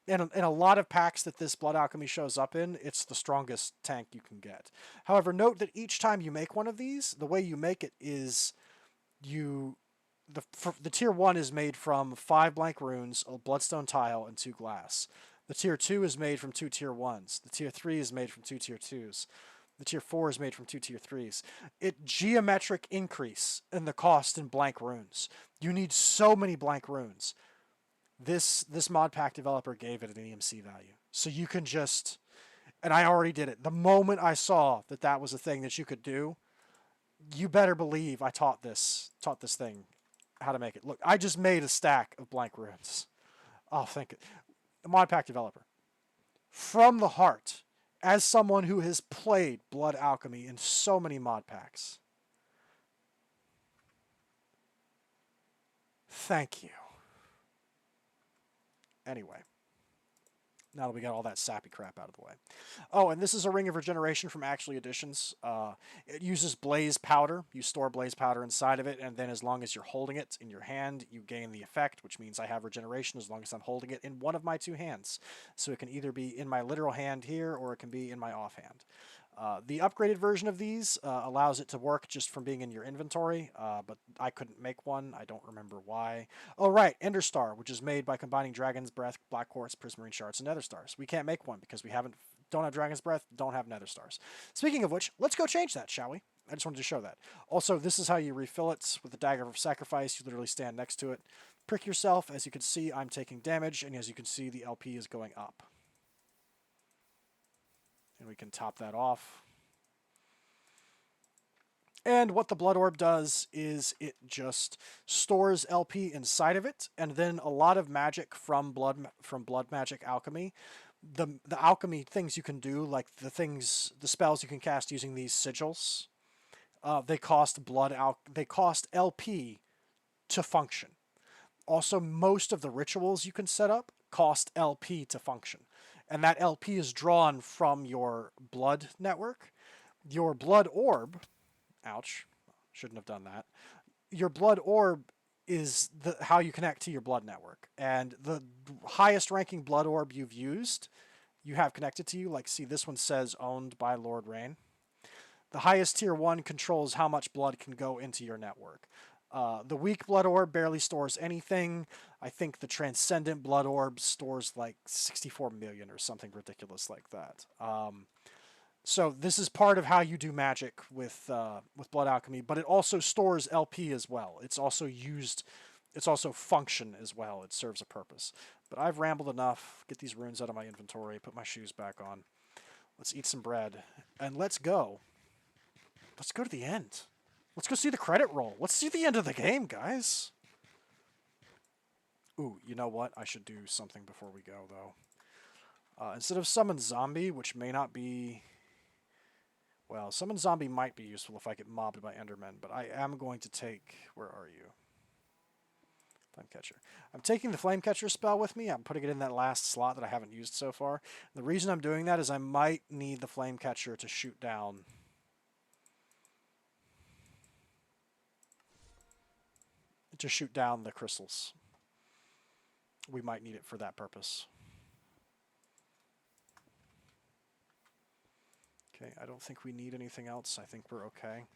And in a lot of packs that this Blood Alchemy shows up in, it's the strongest tank you can get. However, note that each time you make one of these, the way you make it is the tier 1 is made from 5 blank runes, a bloodstone tile, and 2 glass. The tier 2 is made from 2 tier 1s. The tier 3 is made from 2 tier 2s. The tier 4 is made from 2 tier 3s. It geometric increase in the cost in blank runes. You need so many blank runes. This mod pack developer gave it an EMC value. So you can just, and I already did it. The moment I saw that that was a thing that you could do, you better believe I taught this thing how to make it. Look, I just made a stack of blank runes. Oh, thank it. A mod pack developer. From the heart, as someone who has played Blood Alchemy in so many mod packs, thank you. Anyway, now that we got all that sappy crap out of the way. Oh, and this is a Ring of Regeneration from Actually Editions. It uses blaze powder. You store blaze powder inside of it, and then as long as you're holding it in your hand, you gain the effect, which means I have regeneration as long as I'm holding it in one of my 2 hands. So it can either be in my literal hand here, or it can be in my offhand. The upgraded version of these allows it to work just from being in your inventory, but I couldn't make one. I don't remember why. Oh, right, Ender Star, which is made by combining Dragon's Breath, Black Quartz, Prismarine Shards, and Nether Stars. We can't make one because we don't have Dragon's Breath, don't have Nether Stars. Speaking of which, let's go change that, shall we? I just wanted to show that. Also, this is how you refill it with the Dagger of Sacrifice. You literally stand next to it, prick yourself. As you can see, I'm taking damage, and as you can see, the LP is going up. And we can top that off. And what the Blood Orb does is it just stores LP inside of it, and then a lot of magic from blood magic alchemy. The alchemy things you can do, like the spells you can cast using these sigils, they cost LP to function. Also, most of the rituals you can set up cost LP to function. And that LP is drawn from your blood network. Your blood orb, ouch, shouldn't have done that. Your blood orb is how you connect to your blood network. And the highest ranking blood orb you've used, you have connected to you. Like, see, this one says owned by Lord Rain. The highest tier 1 controls how much blood can go into your network. The weak blood orb barely stores anything. I think the transcendent blood orb stores like 64 million or something ridiculous like that. So this is part of how you do magic with Blood Alchemy, but it also stores LP as well. It's also function as well. It serves a purpose. But I've rambled enough. Get these runes out of my inventory. Put my shoes back on. Let's eat some bread. And let's go. Let's go to the end. Let's go see the credit roll. Let's see the end of the game, guys. Ooh, you know what? I should do something before we go, though. Instead of summon zombie, which may not be... Well, summon zombie might be useful if I get mobbed by endermen, but I am going to take... Where are you? Flamecatcher. I'm taking the Flamecatcher spell with me. I'm putting it in that last slot that I haven't used so far. The reason I'm doing that is I might need the Flamecatcher to shoot down... to shoot down the crystals. We might need it for that purpose. Okay, I don't think we need anything else. I think we're okay.